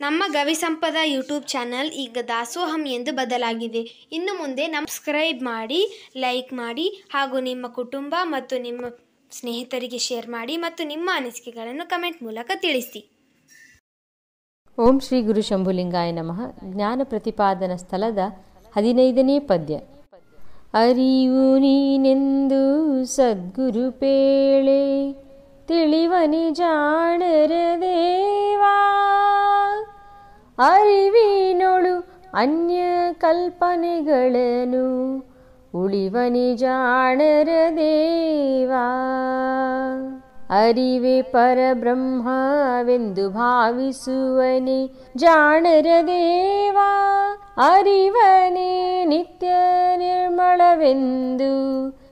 ನಮ್ಮ ಗವಿಸಂಪದ YouTube channel ಈಗ ದಾಸೋಹಂ ಎಂದು ಬದಲಾಗಿದೆ. ಇನ್ನು ಮುಂದೆ ಸಬ್ಸ್ಕ್ರೈಬ್ ಮಾಡಿ, ಲೈಕ್ ಮಾಡಿ ಹಾಗೂ ನಿಮ್ಮ ಕುಟುಂಬ ಮತ್ತು ನಿಮ್ಮ ಸ್ನೇಹಿತರಿಗೆ ಶೇರ್ ಮಾಡಿ ಮತ್ತು ನಿಮ್ಮ ಅನಿಸಿಕೆಗಳನ್ನು ಕಮೆಂಟ್ ಮೂಲಕ ತಿಳಿಸಿ. ಓಂ ಶ್ರೀ ಗುರು ಶಂಭುಲಿಂಗಾಯ ನಮಃ. ಜ್ಞಾನ ಪ್ರತಿಪಾದನ ಸ್ಥಳದ 15ನೇ ಪದ್ಯ. ಅರಿವು ನೀನೆಂದು ಸದ್ಗುರು ಪೇಳೆ, ತಿಳಿವನಿ ಜಾಣರ ದೇವಾ. ಅರಿವಿನೊಳು ಅನ್ಯ ಕಲ್ಪನೆಗಳನ್ನು ಉಳಿವನಿ ಜಾಣರ ದೇವಾ. ಅರಿವೆ ಪರಬ್ರಹ್ಮವೆಂದು ಭಾವಿಸುವನೆ ಜಾಣರ ದೇವಾ. ಅರಿವನೇ ನಿತ್ಯ ನಿರ್ಮಳವೆಂದು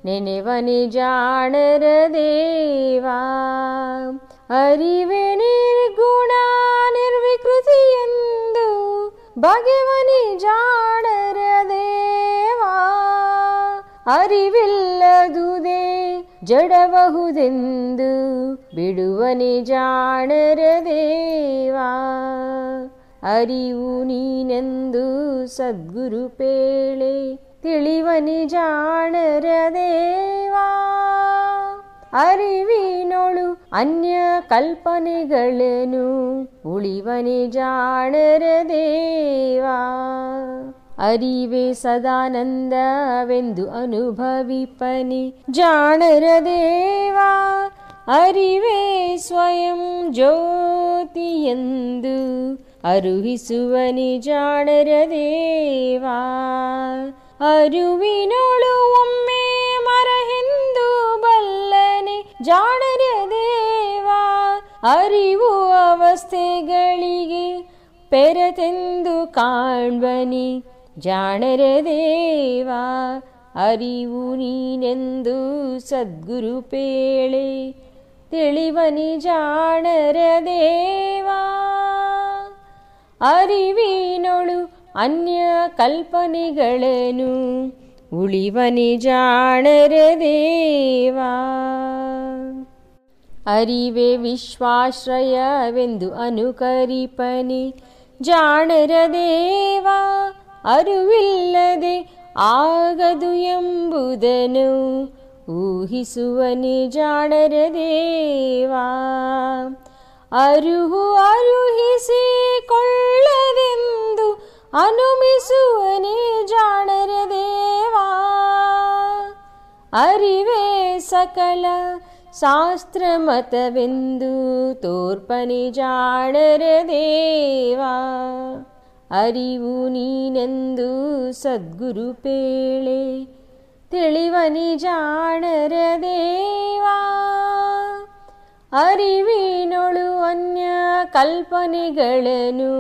ನೆನೆವನೆ ಜಾಣರ ದೇವಾ. ಅರಿವೆ ನಿರ್ಗುಣ ನಿರ್ವಿಕೃತಿಯೆಂದು ಬಗೆವನಿ ಜಾಣರ ದೇವಾ. ಅರಿವಿಲ್ಲದುದೇ ಜಡಬಹುದೆಂದು ಬಿಡುವನೆ ಜಾಣರ ದೇವಾ. ಅರಿವು ನೀನೆಂದು ಸದ್ಗುರು ಪೇಳೆ, ತಿಳಿವನಿ ಜಾಣರ ದೇವಾ. ಅರಿವಿನೊಳು ಅನ್ಯ ಕಲ್ಪನೆಗಳನ್ನು ಉಳಿವನೆ ಜಾಣರ ದೇವಾ. ಅರಿವೆ ಸದಾನಂದವೆಂದು ಅನುಭವಿಪನಿ ಜಾಣರ ದೇವಾ. ಅರಿವೆ ಸ್ವಯಂ ಜ್ಯೋತಿಯೆಂದು ಅರುಹಿಸುವನಿ ಜಾಣರ ದೇವಾ. ಅರಿವಿನೊಳು ಒಮ್ಮೆ ಮರಹೆಂದು ಬಲ್ಲನೆ ಜಾಣರ ದೇವಾ. ಅರಿವು ಅವಸ್ಥೆಗಳಿಗೆ ಪೆರತೆಂದು ಕಾಣ್ಬನಿ ಜಾಣರ ದೇವಾ. ಅರಿವು ನೀನೆಂದು ಸದ್ಗುರು ಪೇಳೆ, ತಿಳಿವನಿ ಜಾಣರ ದೇವಾ. ಅರಿವಿನೊಳು ಅನ್ಯ ಕಲ್ಪನೆಗಳನ್ನು ಉಳಿವನಿ ಜಾಣರ ದೇವಾ. ಅರಿವೆ ವಿಶ್ವಾಶ್ರಯವೆಂದು ಅನುಕರಿಪನಿ ಜಾಣರ ದೇವಾ. ಅರಿವಿಲ್ಲದೆ ಆಗದು ಎಂಬುದನ್ನು ಊಹಿಸುವನಿ ಜಾಣರ ದೇವಾ. ಅರುಹು ಅರುಹಿಸಿಕೊಳ್ಳದೆಂದು ಅನುಮಿಸುವನಿ ಜಾಣರ ದೇವಾ. ಅರಿವೇ ಸಕಲ ಶಾಸ್ತ್ರ ಮತವೆಂದು ತೋರ್ಪನಿ ಜಾಣರ ದೇವಾ. ಅರಿವು ನೀನೆಂದು ಸದ್ಗುರು ಪೇಳೆ, ತಿಳಿವನಿ ಜಾಣರ ದೇವಾ. ಅರಿವಿನೊಳು ಅನ್ಯ ಕಲ್ಪನೆಗಳನ್ನು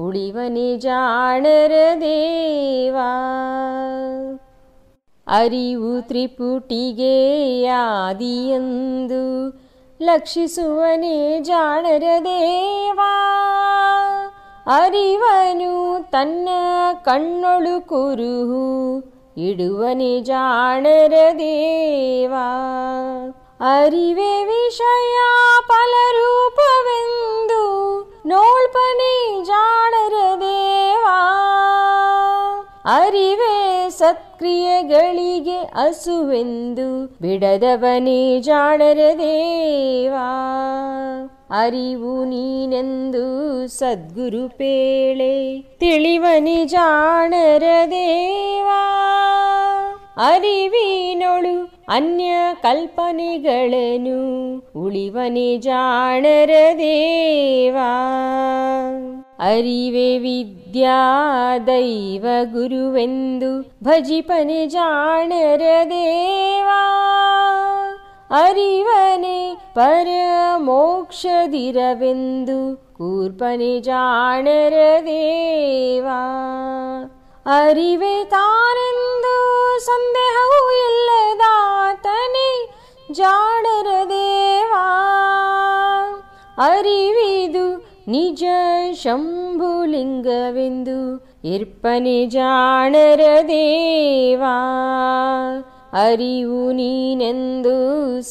ಉಳಿವನಿ ಜಾಣರ ದೇವಾ. ಅರಿವು ತ್ರಿಪುಟಿಗೆ ಆದಿಯೆಂದು ಲಕ್ಷಿಸುವನೆ ಜಾಣರ ದೇವಾ. ಅರಿವನು ತನ್ನ ಕಣ್ಣೊಳು ಕುರುಹು ಇಡುವನೆ ಜಾಣರ ದೇವಾ. ಅರಿವೆ ವಿಷಯ ಫಲರೂಪವೆಂದು ನೋಳ್ಪನೆ ಜಾಣರ ದೇವಾ. ಅರಿವೆ ಸತ್ಕ್ರಿಯೆಗಳಿಗೆ ಹಸುವೆಂದು ಬಿಡದವನೇ ಜಾಣರ ದೇವಾ. ಅರಿವು ನೀನೆಂದು ಸದ್ಗುರು ಪೇಳೆ, ತಿಳಿವನಿ ಜಾಣರ ದೇವಾ. ಅರಿವಿನೊಳು ಅನ್ಯ ಕಲ್ಪನೆಗಳನ್ನು ಉಳಿವನಿ ಜಾಣರ ದೇವಾ. ಅರಿವೆ ವಿದ್ಯಾ ದೈವ ಗುರುವೆಂದು ಭಜಿಪನೆ ಜಾಣರ ದೇವಾ. ಅರಿವನೆ ಪರ ಮೋಕ್ಷದಿರವೆಂದು ಕೂರ್ಪನೆ ಜಾಣರ ದೇವಾ. ಅರಿವೆ ತಾನೆಂದು ಸಂದೇಹವೂ ಇಲ್ಲದಾತನೇ ಜಾಣರ ದೇವಾ. ಅರಿವಿದು ನಿಜ ಶಂಭುಲಿಂಗವೆಂದು ಇರ್ಪನೆ ಜಾಣರ ದೇವಾ. ಅರಿವು ನೀನೆಂದು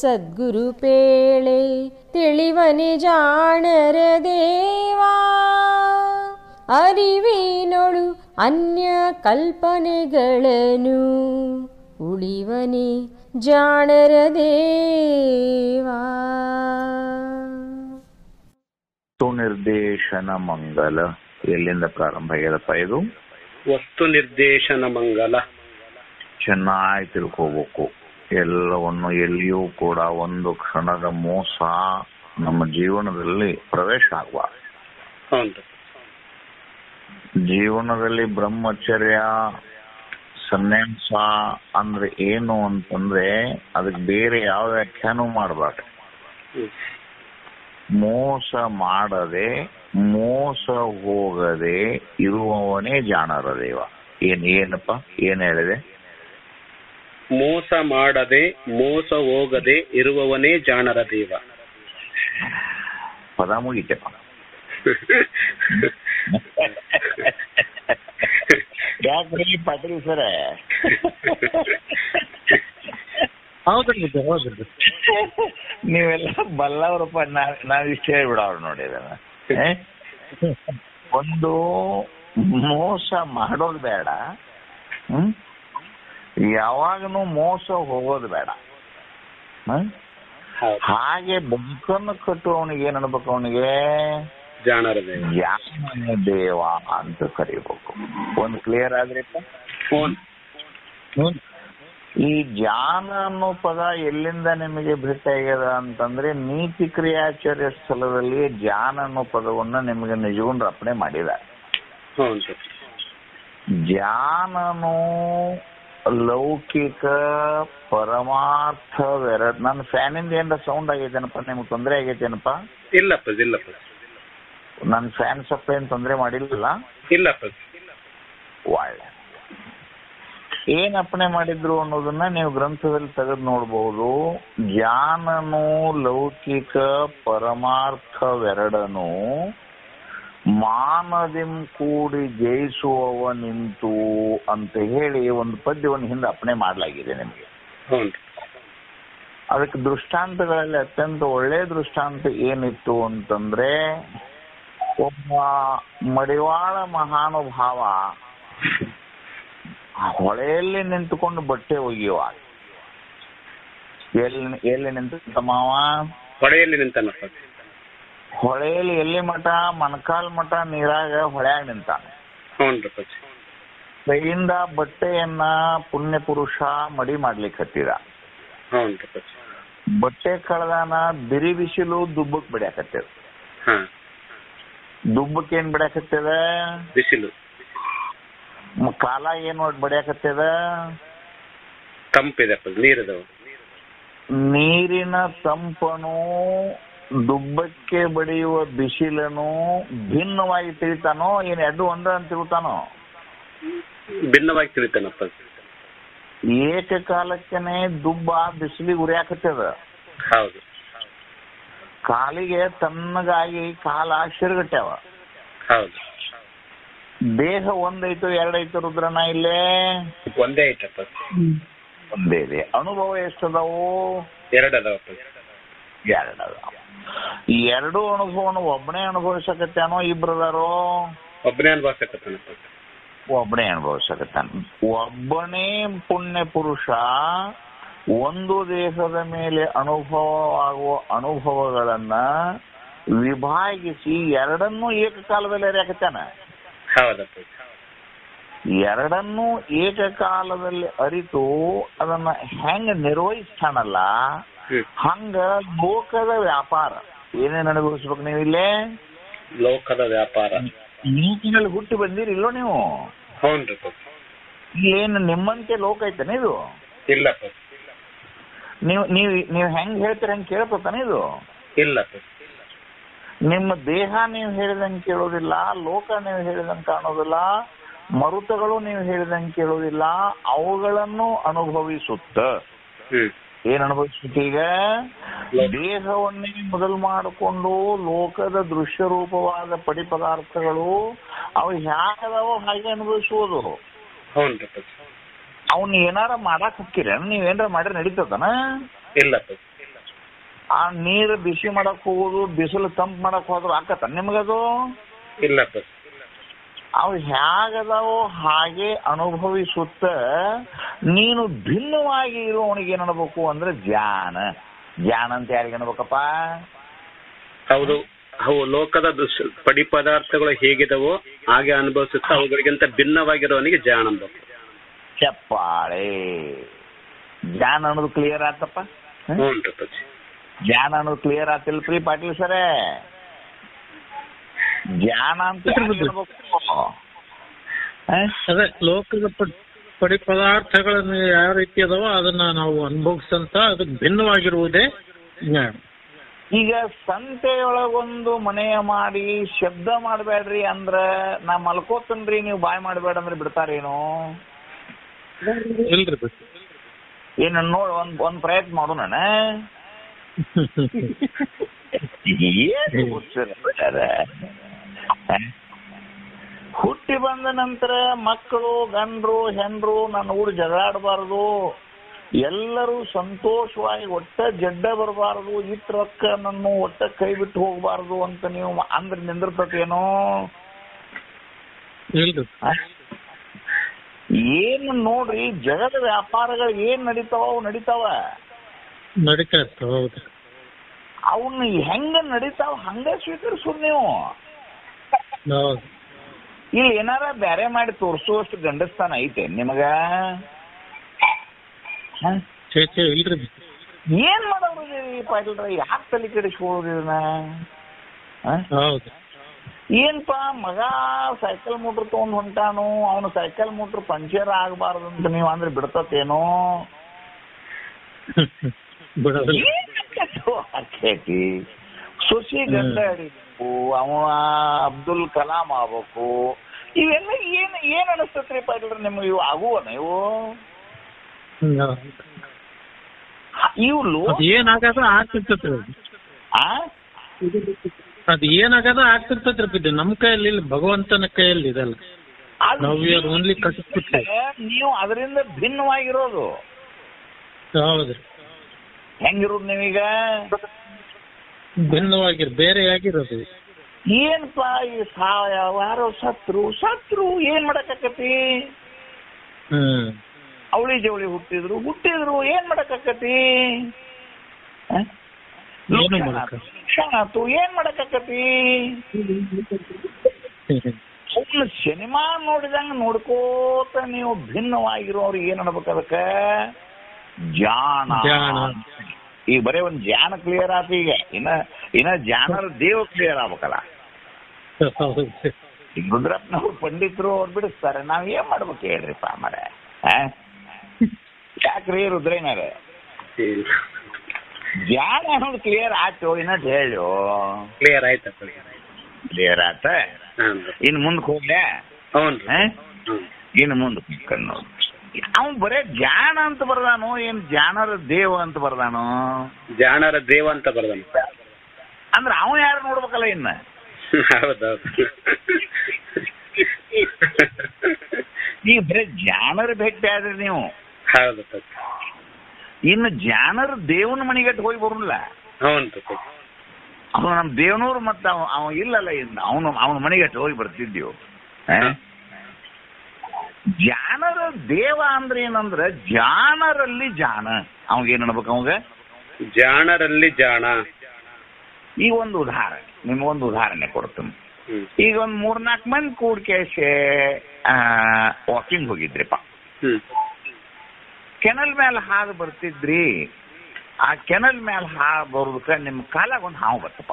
ಸದ್ಗುರು ಪೇಳೆ ತಿಳಿವನೆ ಜಾಣರ ದೇವಾ. ಅರಿವಿನೊಳು ಅನ್ಯ ಕಲ್ಪನೆಗಳನ್ನು ಉಳಿವನೆ ಜಾಣರ ದೇವಾ. ನಿರ್ದೇಶನ ಮಂಗಲ ಎಲ್ಲಿಂದ ಪ್ರಾರಂಭ ಆಗ್ಯದಪ್ಪ ಇದು? ವಸ್ತು ನಿರ್ದೇಶನ ಮಂಗಲ. ಚೆನ್ನಾಗಿ ತಿಳ್ಕೋಬೇಕು ಎಲ್ಲವನ್ನು. ಎಲ್ಲಿಯೂ ಕೂಡ ಒಂದು ಕ್ಷಣದ ಮೋಸ ನಮ್ಮ ಜೀವನದಲ್ಲಿ ಪ್ರವೇಶ ಆಗಬಾರ್ದು. ಹೌದು. ಜೀವನದಲ್ಲಿ ಬ್ರಹ್ಮಚರ್ಯ ಸನ್ಯಾಸ ಅಂದ್ರೆ ಏನು ಅಂತಂದ್ರೆ ಅದಕ್ಕೆ ಬೇರೆ ಯಾವ ವ್ಯಾಖ್ಯಾನ ಮಾಡಬಾರ್ದು. ಮೋಸ ಮಾಡದೆ ಮೋಸ ಹೋಗದೆ ಇರುವವನೇ ಜಾಣರ ದೇವ. ಏನಪ್ಪ ಏನ್ ಹೇಳಿದೆ? ಮೋಸ ಮಾಡದೆ ಮೋಸ ಹೋಗದೆ ಇರುವವನೇ ಜಾಣರ ದೇವ. ಪದ ಮುಗಿತಪ್ಪ. ಯಾಕ್ರಿ ಪಾಟೀಲ್ ಸರ? ಹೌದ್ರಿ ಹೌದ್ರಿ, ನೀವೆಲ್ಲ ಬಲ್ಲವ್ರಪ್ಪ. ನಾವಿಷ್ಟ ಹೇಳ್ಬಿಡವ್ರು ನೋಡಿ. ಒಂದು ಮೋಸ ಮಾಡೋದು ಬೇಡ, ಯಾವಾಗನು ಮೋಸ ಹೋಗೋದು ಬೇಡ. ಹಾಗೆ ಬದುಕನ್ನು ಕಟ್ಟುವವನಿಗೆ ಏನ್ ಅನ್ಬೇಕು? ಅವನಿಗೆ ಜಾಣರ ದೇವ, ಜಾಣ ದೇವ ಅಂತ ಕರಿಬೇಕು. ಒಂದು ಕ್ಲಿಯರ್ ಆದ್ರಿಪ್ಪ? ಈ ಜಾನ ಅನ್ನೋ ಪದ ಎಲ್ಲಿಂದ ನಿಮಗೆ ಭೇಟಿಯಾಗ್ಯದ ಅಂತಂದ್ರೆ ನೀತಿ ಕ್ರಿಯಾಚಾರ್ಯ ಸ್ಥಳದಲ್ಲಿ ಜಾನ ಅನ್ನೋ ಪದವನ್ನ ನಿಮಗೆ ನಿಜಗೊಂಡು ರಪಣೆ ಮಾಡಿದ್ದಾರೆ. ಜಾನನು ಲೌಕಿಕ ಪರಮಾರ್ಥವೆರಡು. ನನ್ನ ಫ್ಯಾನಿಂದ ಏನಾರ ಸೌಂಡ್ ಆಗೈತೇನಪ್ಪ? ನಿಮ್ಗೆ ತೊಂದರೆ ಆಗೈತೇನಪ್ಪ? ಇಲ್ಲಪ್ಪ ಇಲ್ಲಪ್ಪ, ನನ್ನ ಫ್ಯಾನ್ ಸಪ್ಲೈ ಏನ್ ತೊಂದರೆ ಮಾಡಿಲ್ಲ? ಇಲ್ಲಪ್ಪ. ಒಳ್ಳೆ ಏನ್ ಅಪ್ಪಣೆ ಮಾಡಿದ್ರು ಅನ್ನೋದನ್ನ ನೀವು ಗ್ರಂಥದಲ್ಲಿ ತೆಗೆದು ನೋಡ್ಬಹುದು. ಜ್ಞಾನನು ಲೌಕಿಕ ಪರಮಾರ್ಥವೆರಡನು ಮಾನದಿಂ ಕೂಡಿ ಜಯಿಸುವವ ನಿಂತು ಅಂತ ಹೇಳಿ ಒಂದು ಪದ್ಯವನ್ನು ಹಿಂದೆ ಅಪ್ಪಣೆ ಮಾಡಲಾಗಿದೆ ನಿಮಗೆ. ಅದಕ್ಕೆ ದೃಷ್ಟಾಂತಗಳಲ್ಲಿ ಅತ್ಯಂತ ಒಳ್ಳೆ ದೃಷ್ಟಾಂತ ಏನಿತ್ತು ಅಂತಂದ್ರೆ, ಒಬ್ಬ ಮಡಿವಾಳ ಮಹಾನುಭಾವ ಹೊಳೆಯಲ್ಲಿ ನಿಂತುಕೊಂಡು ಬಟ್ಟೆ ಒಗೆಯುವ. ಎಲ್ಲಿ ನಿಂತ ಮಾವ? ಹೊಳೆಯಲ್ಲಿ ನಿಂತಾನಪ್ಪ. ಹೊಳೆಯಲ್ಲಿ ಎಲ್ಲಿ ಮಠ? ಮಣಕಾಲ್ ಮಠ ನೀರಾಗ ಹೊಳ್ಯಾಗ ನಿಂತಾನೆ. ಕೈಯಿಂದ ಬಟ್ಟೆಯನ್ನ ಪುಣ್ಯ ಪುರುಷ ಮಡಿ ಮಾಡ್ಲಿಕ್ಕೆ ಹತ್ತಿದ. ಬಟ್ಟೆ ಕಳೆದಾನ ಬಿರಿ ಬಿಸಿಲು ದುಬ್ಬಕ್ ಬಿಡ್ಯಾಕತ್ತದ. ದುಬ್ಬಕ್ಕೆ ಏನ್ ಬಿಡ್ಯಾಕತ್ತದ? ಬಿಸಿಲು. ಕಾಲ ಏನ್ ಬಡಿಯಾಕತ್ತದ? ತಂಪಿದೆ, ನೀರದವ. ನೀರಿನ ತಂಪನು ದುಬ್ಬಕ್ಕೆ ಬಡಿಯುವ ಬಿಸಿಲನು ಭಿನ್ನವಾಗಿ ತಿಳಿತಾನೋ ಏನ್ ಎರಡು ಒಂದ ಅಂತ ತಿಳ್ತಾನೋ? ಭಿನ್ನವಾಗಿ ತಿಳಿತಾನಪ್ಪ. ಏಕಕಾಲಕ್ಕನೆ ದುಬ್ಬ ಬಿಸಿಲಿಗೆ ಉರಿಯಾಕತ್ತದ. ಹೌದು. ಕಾಲಿಗೆ ತಣ್ಣಗಾಗಿ ಕಾಲ ಶಿರಗಟ್ಟ್ಯಾವ. ಹೌದು. ದೇಹ ಒಂದೈತು ಎರಡೈತು ರುದ್ರನ? ಇಲ್ಲೇ ಒಂದೇ ಐತಪ್ಪ. ಒಂದೇ ಇದೆ. ಅನುಭವ ಎಷ್ಟದಾವು? ಎರಡದಾವಪ್ಪ. ಎರಡದಾವ. ಈ ಎರಡು ಅನುಭವನು ಒಬ್ಬನೇ ಅನುಭವಿಸಕತ್ತಾನೋ ಇಬ್ರದಾರೋ? ಒಬ್ಬನೇ ಅನುಭವಿಸಕತ್ತಾನಪ್ಪ. ಒಬ್ಬನೇ ಅನುಭವಿಸಕತ್ತಾನ. ಒಬ್ಬನೇ ಪುಣ್ಯ ಪುರುಷ ಒಂದು ದೇಹದ ಮೇಲೆ ಅನುಭವವಾಗುವ ಅನುಭವಗಳನ್ನ ವಿಭಾಗಿಸಿ ಎರಡನ್ನೂ ಏಕಕಾಲದಲ್ಲಿ ಅರಿಯಾಕತ್ತಾನ. ಹೌದಪ್ಪ. ಎರಡನ್ನೂ ಏಕಕಾಲದಲ್ಲಿ ಅರಿತು ಅದನ್ನ ಹೆಂಗ ನಿರ್ವಹಿಸ್ತಾನಲ್ಲ, ಹಂಗ ಲೋಕದ ವ್ಯಾಪಾರ ಏನೇನು ಅನುಭವಿಸ್ಬೇಕು ನೀವು? ಇಲ್ಲೇ ಲೋಕದ ವ್ಯಾಪಾರ. ನೀತಿನಲ್ಲಿ ಹುಟ್ಟಿ ಬಂದಿರಿ ಇಲ್ಲೋ ನೀವು? ಇಲ್ಲೇನು ನಿಮ್ಮಂತೆ ಲೋಕ ಐತಾನೆ ಇದು? ಇಲ್ಲಪ್ಪ. ನೀವು ಹೆಂಗ್ ಹೇಳ್ತೀರ ಹಂಗೆ ಕೇಳ್ತಾನೆ ಇದು? ಇಲ್ಲಪ್ಪ. ನಿಮ್ಮ ದೇಹ ನೀವು ಹೇಳಿದಂಗೆ ಕೇಳೋದಿಲ್ಲ, ಲೋಕ ನೀವು ಹೇಳಿದಂಗೆ ಕಾಣೋದಿಲ್ಲ, ಮರುತಗಳು ನೀವು ಹೇಳಿದಂಗೆ ಕೇಳೋದಿಲ್ಲ. ಅವುಗಳನ್ನು ಅನುಭವಿಸುತ್ತ ಏನ್ ಅನುಭವಿಸುತ್ತ? ಈಗ ದೇಹವನ್ನೇ ಮೊದಲು ಮಾಡಿಕೊಂಡು ಲೋಕದ ದೃಶ್ಯ ರೂಪವಾದ ಪಡಿ ಪದಾರ್ಥಗಳು ಅವು ಹ್ಯಾಗದಾವೋ ಹಾಗೆ ಅನುಭವಿಸುವುದು. ಅವನ್ ಏನಾರ ಮಾಡಾಕ್ ಹೋಗ್ತೀರ? ನೀವೇನಾರ ಮಾಡ್ರೆ ನಡೀತದನ? ಇಲ್ಲಪ್ಪ. ಆ ನೀರು ಬಿಸಿ ಮಾಡಕ್ ಹೋಗೋದು, ಬಿಸಿಲು ತಂಪು ಮಾಡಕ್ ಹೋದ್ರು ಆಕತ್ತ ನಿಮ್ಗದು? ಇಲ್ಲಪ್ಪ. ಅವು ಹೇಗದಾವೋ ಹಾಗೆ ಅನುಭವಿಸುತ್ತ ನೀನು ಭಿನ್ನವಾಗಿ ಇರುವವನಿಗೆ ಏನ್ ಅನ್ಬೇಕು ಅಂದ್ರೆ ಜ್ಞಾನ. ಜ್ಞಾನ ಅಂತ ಯಾರಿಗೆ ಅನ್ಬೇಕಪ್ಪ? ಹೌದು, ಅವು ಲೋಕದ ಪಡಿ ಪದಾರ್ಥಗಳು ಹೇಗಿದಾವೋ ಹಾಗೆ ಅನುಭವಿಸುತ್ತಾ ಅವುಗಳಿಗಿಂತ ಭಿನ್ನವಾಗಿರುವವನಿಗೆ ಜ್ಞಾನ ಅನ್ಬೇಕು. ಚಪ್ಪಾಳೆ. ಜ್ಞಾನ ಅನ್ನೋದು ಕ್ಲಿಯರ್ ಆತಪ್ಪ? ಹ್ಞೂ ಅಪ್ಪಾಜಿ. ಜ್ಞಾನ ಅನ್ನೋದು ಕ್ಲಿಯರ್ ಆತಿಲ್ರಿ ಪಾಟೀಲ್ ಸರೇ? ಜ್ಞಾನ ಅಂತ ಅದೇ ಲೋಕದ ಪಡಿ ಪದಾರ್ಥಗಳನ್ನು ಯಾವ ರೀತಿ ಅದಾವೋ ಅದನ್ನ ನಾವು ಅನುಭವಿಸಂತ ಅದಕ್ಕೆ ಭಿನ್ನವಾಗಿರುವುದೇ ಜ್ಞಾನ. ಈಗ ಸಂತೆಯೊಳಗೊಂದು ಮನೆಯ ಮಾಡಿ ಶಬ್ದ ಮಾಡಬೇಡ್ರಿ ಅಂದ್ರ ನಾ ಮಲ್ಕೋತನ್ರಿ ನೀವು ಬಾಯ್ ಮಾಡಬೇಡ ಅಂದ್ರೆ ಬಿಡ್ತಾರೇನು? ಇಲ್ರಿ ಬಿಟ್ಟು ಏನ ನೋಡ್ ಒಂದ್ ಪ್ರಯತ್ನ ಮಾಡೋಣ. ಹುಟ್ಟಿ ಬಂದ ನಂತರ ಮಕ್ಕಳು ಗಂಡ್ರು ಹೆಣ್ರು ನನ್ನ ಊರು ಜಗಳಾಡಬಾರ್ದು, ಎಲ್ಲರೂ ಸಂತೋಷವಾಗಿ ಒಟ್ಟ ಜಡ್ಡ ಬರಬಾರದು, ಇಟ್ ರೊಕ್ಕ ನನ್ನ ಒಟ್ಟ ಕೈ ಬಿಟ್ಟು ಹೋಗಬಾರ್ದು ಅಂತ ನೀವು ಅಂದ್ರೆ ನಿಂದಿರ್ತೇನೋ? ಏನು ನೋಡ್ರಿ, ಜಗದ ವ್ಯಾಪಾರಗಳು ಏನ್ ನಡೀತಾವ ನಡೀತಾ ಇರ್ತಾವ. ಹೌದು, ಅವನ್ನ ಹೆಂಗ ನಡೀತಾವ ಹಂಗ ಸ್ವೀಕರಿಸೋದು ನೀವು. ಇಲ್ಲಿ ಏನಾರ ಬ್ಯಾರೆ ಮಾಡಿ ತೋರ್ಸುವಷ್ಟು ಗಂಡಸ್ತಾನ ಐತೆ ನಿಮಗ? ಇಲ್ರಿ. ಏನ್ ಮಾಡೋದು ಪಾಟೀಲ್ರ? ಯಾಕೆ ತಲೆ ಕೆಡಿಸ್ಕೊಳ್ಳೋದು ಇದನ್ನ? ಏನ್ಪಾ ಮಗ ಸೈಕಲ್ ಮೋಟ್ರ್ ತಗೊಂಡ್ ಹೊಂಟಾನು, ಅವನು ಸೈಕಲ್ ಮೋಟ್ರ್ ಪಂಚರ್ ಆಗಬಾರ್ದು ಅಂತ ನೀವು ಅಂದ್ರೆ ಬಿಡ್ತತೇನೋ? ಆಕೇತಿ ಸೊಸಿ ಗಂಡ ಹಿಡಿಬೇಕು, ಅವ ಅಬ್ದುಲ್ ಕಲಾಂ ಆಗ್ಬೇಕು, ಇವೆಲ್ಲ ಏನ್ ಅನಿಸ್ತತ್ರಿ ಪಾಟೀಲ್ರ ನಿಮ್ಗೆ? ಇವು ಆಗುವನ ಇವು? ಇವು ಏನಾಗದ ಆಗ್ತಿರ್ತೈತ್ರಿ. ಅದ್ ಏನಾಗದ ಆಗ್ತಿರ್ತೈತ್ರಿ. ನಮ್ ಕೈಯಲ್ಲಿ ಇಲ್ಲ, ಭಗವಂತನ ಕೈಯಲ್ಲಿ ಇದಲ್ಲ. ಓನ್ಲಿ ನೀವು ಅದರಿಂದ ಭಿನ್ನವಾಗಿರೋದು. ಹೌದ್ರಿ. ಹೆಂಗಿರೋದು ನೀವೀಗ? ಭಿನ್ನವಾಗಿರ್ ಬೇರೆಯಾಗಿರೋದು. ಏನಪ್ಪಾ ಈ ಸಾವಯವ ಯಾರೋ ಸತ್ರು ಏನ್ ಮಾಡಕ್ಕಾಕತಿ? ಅವಳಿ ಜವಳಿ ಹುಟ್ಟಿದ್ರು ಏನ್ ಮಾಡಕ್ಕಾಕತಿ? ಆತು ಏನ್ ಮಾಡಕ್ಕಾಕತಿ? ಸಿನಿಮಾ ನೋಡಿದಂಗ ನೋಡ್ಕೋತ ನೀವು ಭಿನ್ನವಾಗಿರೋರು ಏನ್ ಅನ್ಬೇಕು ಅದಕ್ಕ? ಜಾಣ. ಈಗ ಬರೀ ಒಂದ್ ಜಾಣ ಕ್ಲಿಯರ್ ಆತ. ಈಗ ಇನ್ನ ಜಾಣರ ದೇವ ಕ್ಲಿಯರ್ ಆಗ್ಬೇಕಲ್ಲ. ಈಗ ರುದ್ರಪ್ಪನವ್ರು ಪಂಡಿತರು ಅವ್ರು ಬಿಡಿಸ್ತಾರೆ, ನಾವ್ ಏನ್ ಮಾಡ್ಬೇಕು ಹೇಳ್ರಿಪ್ಪ ಮರೆ? ಯಾಕ್ರಿ ರುದ್ರಯ್ಯನವ್ರೆ? ಜಾಣ ಅನ್ನೋದು ಕ್ಲಿಯರ್ ಆಯ್ತು, ಇನ್ನೊಂದು ಹೇಳು. ಕ್ಲಿಯರ್ ಆಯ್ತ? ಕ್ಲಿಯರ್ ಆತ. ಇನ್ ಮುಂದಕ್ಕೆ ಹೋಗ್ಲೆ? ಇನ್ನು ಮುಂದಕ್ಕೆ ಕಣ್ಣು. ಅವ್ನು ಬರೇ ಜಾಣ ಅಂತ ಬರ್ದಾನು, ಏನ್ ಜಾಣರ ದೇವ ಅಂತ ಬರ್ದಾನು? ಜಾಣರ ದೇವ ಅಂತ ಬರ್ದಾನು. ಅಂದ್ರೆ ಅವ ಯಾರು ನೋಡ್ಬೇಕಲ್ಲ ಇನ್ನ? ಹೌದೌದು. ಈಗ ಬರೇ ಜಾಣರ ಭೇಟಿ ಆದ್ರಿ ನೀವು. ಹೌದು. ಇನ್ನು ಜಾಣರ ದೇವನ ಮನೆಗಟ್ಟು ಹೋಗಿ ಬರೋಲ್ಲ. ಅವನು ನಮ್ ದೇವನೂರು ಮತ್ತ ಅವ ಇಲ್ಲಲ್ಲ, ಇನ್ನು ಅವನ ಮನೆಗಟ್ಟು ಹೋಗಿ ಬರ್ತಿದ್ದೀವಿ. ಜಾಣರ ದೇವ ಅಂದ್ರೆ ಏನಂದ್ರ ಜಾಣರಲ್ಲಿ ಜಾಣ. ಅವಂಗೇನ್ ಅನ್ಬೇಕು? ಅವಂಗ ಜಾಣರಲ್ಲಿ ಜಾಣ. ಈಗ ಒಂದು ಉದಾಹರಣೆ, ನಿಮ್ಗೊಂದು ಉದಾಹರಣೆ ಕೊಡ್ತೀನಿ. ಈಗ ಒಂದ್ 3-4 ಮಂದಿ ಕೂಡ್ಕೇಶೆ ವಾಕಿಂಗ್ ಹೋಗಿದ್ರಿಪ್ಪ. ಕೆನಲ್ ಮೇಲೆ ಹಾದು ಬರ್ತಿದ್ರಿ. ಆ ಕೆನಲ್ ಮೇಲೆ ಹಾದು ಬರೋದಕ್ಕ ನಿಮ್ ಕಾಲಾಗ ಒಂದು ಹಾವು ಬರ್ತಪ್ಪ.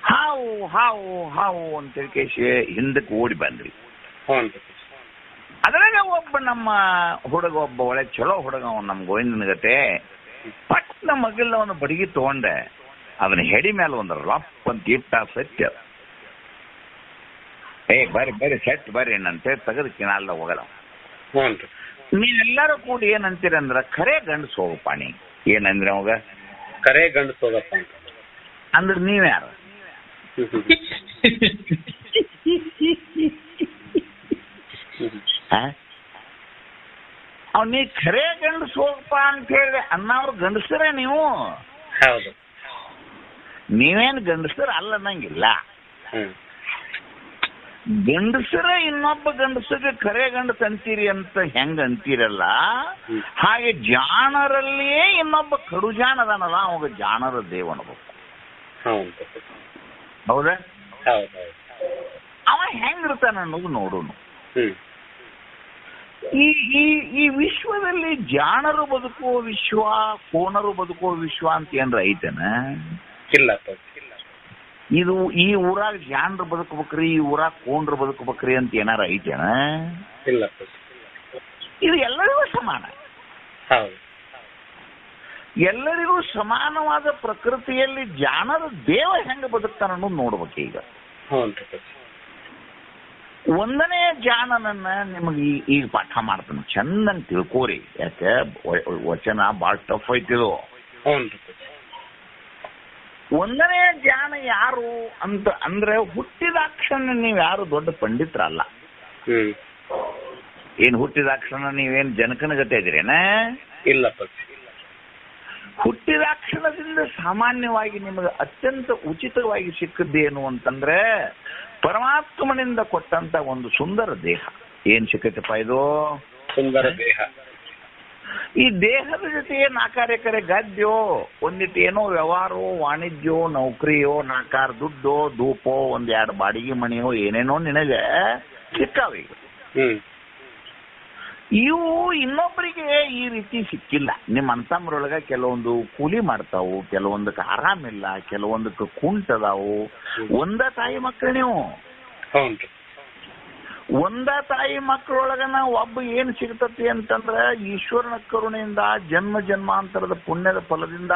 ಹಾವು ಹಾವು ಹಾವು ಅಂತ ಕೇಶೆ ಹಿಂದಕ್ಕೆ ಓಡಿ ಬಂದ್ರಿ. ಅದ್ರಾಗ ಒಬ್ಬ ನಮ್ಮ ಹುಡುಗ, ಒಬ್ಬ ಒಳ್ಳೆ ಚಲೋ ಹುಡುಗ, ನಮ್ ಗೋವಿಂದನ ಗತೆ ಪಟ್ ನಮ್ಮ ಮಗಲ್ಲ ಒಂದು ಬಡಗಿ ತಗೊಂಡೆ, ಅದನ್ನ ಹೆಡಿ ಮೇಲೆ ಒಂದು ರಪ್ ಅಂತ ಇಟ್ಟ ಸತ್ಯ. ಬರ್ರಿ ಸೆಟ್ ಬರ್ರಿ ಏನಂತ ತೆಗೆದು ಕಿನಾಲ್ದ ಹೋಗಲ್ಲ. ನೀವೆಲ್ಲರೂ ಕೂಡಿ ಏನಂತೀರಂದ್ರ ಖರೆ ಗಂಡಸ್ ಹೋಗಪ್ಪ. ನೀ ಏನಂದ್ರೆ ಅವಾಗ ಖರೆ ಗಂಡಸ್ ಹೋಗಪ್ಪ ಅಂದ್ರೆ ನೀವ್ಯಾರು? ಅವ್ ನೀ ಖರೆ ಗಂಡಸ್ ಹೋಗಪ್ಪ ಅಂತ ಹೇಳಿ ಅನ್ನವ್ರು ಗಂಡಸರೇ ನೀವು? ಹೌದು. ನೀವೇನು ಗಂಡಸರ ಅಲ್ಲ ಅನ್ನಂಗಿಲ್ಲ. ಗಂಡಸರ ಇನ್ನೊಬ್ಬ ಗಂಡಸಗೆ ಕರೆ ಗಂಡಸ ಅಂತೀರಿ ಅಂತ ಹೆಂಗ ಅಂತೀರಲ್ಲ, ಹಾಗೆ ಜಾಣರಲ್ಲಿಯೇ ಇನ್ನೊಬ್ಬ ಕಡು ಜಾಣ ಅದಾನಲ್ಲ, ಅವಾಗ ಜಾಣರ ದೇವ ಅನ್ಬೇಕು. ಹೌದಾ? ಅವ ಹೆಂಗಿರ್ತಾನ ಅನ್ನೋದು ನೋಡೋನು. ಈ ವಿಶ್ವದಲ್ಲಿ ಜಾಣರು ಬದುಕುವ ವಿಶ್ವ, ಕೋಣರು ಬದುಕುವ ವಿಶ್ವ ಅಂತ ಏನ್ರ ಐತೇನ? ಇಲ್ಲ. ಇದು ಈ ಊರಾಗ ಜಾಣರು ಬದುಕಬೇಕ್ರಿ, ಈ ಊರಾಗ ಕೋಣರು ಬದುಕಬೇಕ್ರಿ ಅಂತ ಏನಾರ ಐತೇನ? ಇಲ್ಲ. ಇದು ಎಲ್ಲರಿಗೂ ಸಮಾನ. ಎಲ್ಲರಿಗೂ ಸಮಾನವಾದ ಪ್ರಕೃತಿಯಲ್ಲಿ ಜಾಣರ ದೇವ ಹೆಂಗ ಬದುಕ್ತಾನ ಅನ್ನೋದು ನೋಡ್ಬೇಕು. ಈಗ ಒಂದನೇ ಜಾಣನನ್ನ ನಿಮಗೆ ಈಗ ಪಾಠ ಮಾಡ್ತಾನೆ, ಚಂದಂಗ್ ತಿಳ್ಕೋರಿ. ಯಾಕೆ ವಚನ ಬಾಳ್ ಟಫ್ ಐತಿದು. ಒಂದನೇ ಜಾಣ ಯಾರು ಅಂತ ಅಂದ್ರೆ ಹುಟ್ಟಿದಾಕ್ಷಣ ನೀವ್ ಯಾರು ದೊಡ್ಡ ಪಂಡಿತರಲ್ಲ. ಏನ್ ಹುಟ್ಟಿದಾಕ್ಷಣ ನೀವೇನ್ ಜನಕನ ಗತೆ ಇದ್ದೀರೇನ? ಇಲ್ಲ. ಹುಟ್ಟಿದಾಕ್ಷಣದಿಂದ ಸಾಮಾನ್ಯವಾಗಿ ನಿಮಗೆ ಅತ್ಯಂತ ಉಚಿತವಾಗಿ ಸಿಕ್ಕದ್ದೇನು ಅಂತಂದ್ರೆ ಪರಮಾತ್ಮನಿಂದ ಕೊಟ್ಟಂತ ಒಂದು ಸುಂದರ ದೇಹ. ಏನ್ ಸಿಕ್ಕೈತಪ್ಪ ಇದು? ಸುಂದರ ದೇಹ. ಈ ದೇಹದ ಜೊತೆ ನಾಕಾರ್ಯಕರೆ ಗದ್ಯೋ, ಒಂದಿಟ್ಟು ಏನೋ ವ್ಯವಹಾರೋ, ವಾಣಿಜ್ಯೋ, ನೌಕರಿಯೋ, ನಾಕಾರ ದುಡ್ಡೋ, ಧೂಪೋ, ಒಂದೆರಡು ಬಾಡಿಗೆ ಮನೆಯೋ ಏನೇನೋ ನಿನಗೆ ಸಿಕ್ಕಾವೀಗ. ಇವು ಇನ್ನೊಬ್ಬರಿಗೆ ಈ ರೀತಿ ಸಿಕ್ಕಿಲ್ಲ. ನಿಮ್ಮ ಅಂತಮ್ರೊಳಗ ಕೆಲವೊಂದು ಕೂಲಿ ಮಾಡ್ತಾವು, ಕೆಲವೊಂದಕ್ಕೆ ಆರಾಮಿಲ್ಲ, ಕೆಲವೊಂದಕ್ಕೆ ಕುಂಟದಾವು. ಒಂದ ತಾಯಿ ಮಕ್ಕಳು ನೀವು. ಒಂದ ತಾಯಿ ಮಕ್ಕಳೊಳಗನ ಒಬ್ಬ ಏನ್ ಸಿಗ್ತತಿ ಅಂತಂದ್ರ ಈಶ್ವರನ ಕರುಣೆಯಿಂದ ಜನ್ಮ ಜನ್ಮಾಂತರದ ಪುಣ್ಯದ ಫಲದಿಂದ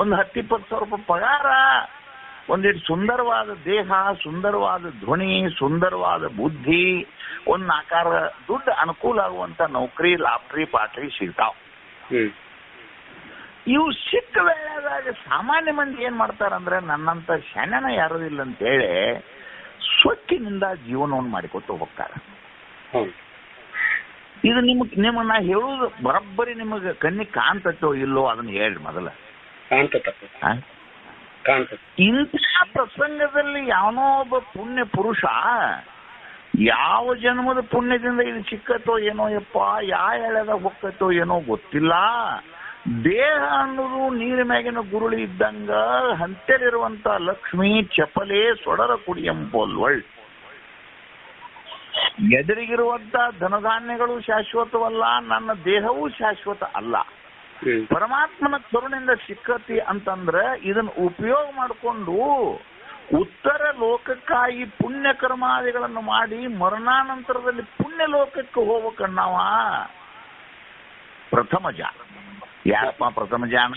ಒಂದು 10-20 ಸಾವಿರ ರೂಪಾಯಿ ಪಗಾರ, ಒಂದಿಟ್ಟು ಸುಂದರವಾದ ದೇಹ, ಸುಂದರವಾದ ಧ್ವನಿ, ಸುಂದರವಾದ ಬುದ್ಧಿ, ಒಂದ್ ಆಕಾರ ದುಡ್ಡು ಅನುಕೂಲ ಆಗುವಂತ ನೌಕರಿ, ಲಾಟ್ರಿ ಪಾಟ್ರಿ ಸಿಗ್ತಾವ್. ಇವು ಸಿಕ್ಕ ವೇಳೆದಾಗ ಸಾಮಾನ್ಯ ಮಂದಿ ಏನ್ ಮಾಡ್ತಾರಂದ್ರೆ ನನ್ನಂತ ಶನನ ಯಾರು ಇಲ್ಲ ಅಂತೇಳಿ ಸೊಕ್ಕಿನಿಂದ ಜೀವನವನ್ನು ಮಾಡಿಕೊತ ಹೋಗ್ತಾರೆ. ಇದು ನಿಮ್ಮನ್ನ ಹೇಳುದು ಬರೋಬ್ಬರಿ ನಿಮಗೆ ಕಣ್ಣಿಗೆ ಕಾಣ್ತೋ ಇಲ್ಲೋ ಅದನ್ನ ಹೇಳ್ರಿ ಮೊದಲ. ಇಂಥ ಪ್ರಸಂಗದಲ್ಲಿ ಯಾವನೋ ಒಬ್ಬ ಪುಣ್ಯ ಪುರುಷ ಯಾವ ಜನ್ಮದ ಪುಣ್ಯದಿಂದ ಇದು ಸಿಕ್ಕತ್ತೋ ಏನೋ ಯಪ್ಪ, ಯಾವ ಎಳೆದಾಗ ಹೋಗ್ತೈತೋ ಏನೋ ಗೊತ್ತಿಲ್ಲ. ದೇಹ ಅನ್ನೋದು ನೀರಿನ ಮ್ಯಾಗಿನ ಗುರುಳಿ ಇದ್ದಂಗ ಹಂತಲಿರುವಂತ ಲಕ್ಷ್ಮಿ ಚಪಲೆ ಸೊಡರ ಕುಡಿಯಂಬೋಲ್ವಳ್. ಎದುರಿಗಿರುವಂತ ಧನಧಾನ್ಯಗಳು ಶಾಶ್ವತವಲ್ಲ, ನನ್ನ ದೇಹವೂ ಶಾಶ್ವತ ಅಲ್ಲ. ಪರಮಾತ್ಮನ ಕರುಣೆಯಿಂದ ಸಿಕ್ಕತಿ ಅಂತಂದ್ರೆ ಇದನ್ನ ಉಪಯೋಗ ಮಾಡಿಕೊಂಡು ಉತ್ತರ ಲೋಕಕ್ಕಾಗಿ ಪುಣ್ಯ ಕರ್ಮಾದಿಗಳನ್ನು ಮಾಡಿ ಮರಣಾನಂತರದಲ್ಲಿ ಪುಣ್ಯ ಲೋಕಕ್ಕೆ ಹೋಗ್ಬೇಕಣ್ಣವ ಪ್ರಥಮ ಜಾಣ. ಯಾರಪ್ಪ ಪ್ರಥಮ ಜಾಣ?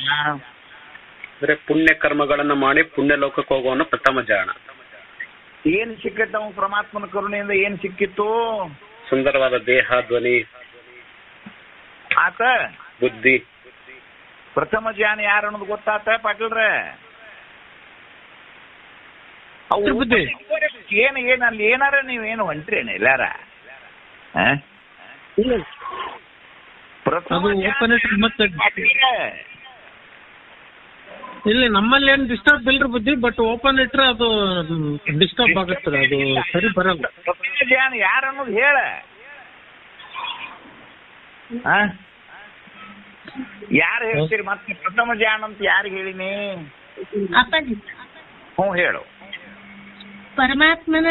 ಅಂದ್ರೆ ಪುಣ್ಯ ಕರ್ಮಗಳನ್ನ ಮಾಡಿ ಪುಣ್ಯ ಲೋಕಕ್ಕೆ ಹೋಗೋನು ಪ್ರಥಮ ಜಾಣ. ಏನ್ ಸಿಕ್ಕತ್ತ ಪರಮಾತ್ಮನ ಕರುಣೆಯಿಂದ? ಏನ್ ಸಿಕ್ಕಿತ್ತು? ಸುಂದರವಾದ ದೇಹ, ಧ್ವನಿ, ಆತ ಬುದ್ಧಿ. ಪ್ರಥಮ ಜಾಣ ಯಾರು ಅನ್ನೋದು ಗೊತ್ತಾತ ಪಾಟೀಲ್ರೆ? ಏನ್ ಅಲ್ಲಿ ಏನಾರ ನೀವೇನು ಹೊಂಟ್ರೇನ ಎಲ್ಲಾರ? ಇಲ್ಲಿ ನಮ್ಮಲ್ಲಿ ಏನ್ ಡಿಸ್ಟರ್ಬ್ ಇಲ್ರಿ ಬುದ್ಧಿ, ಬಟ್ ಓಪನ್ ಇಟ್ರೆ ಅದು ಡಿಸ್ಟರ್ಬ್ ಆಗುತ್ತದೆ, ಅದು ಸರಿ ಬರಲ್ಲ. ಪ್ರಥಮ ಜಾಣ ಯಾರು ಅನ್ನೋದು ಹೇಳ. ಯಾರು ಹೇಳ್ತೀರಿ ಮತ್ತೆ ಪ್ರಥಮ ಜಾಣ ಅಂತ ಯಾರು ಹೇಳಿನಿ? ಹ್ಞೂ ಹೇಳು. ಪರಮಾತ್ಮನ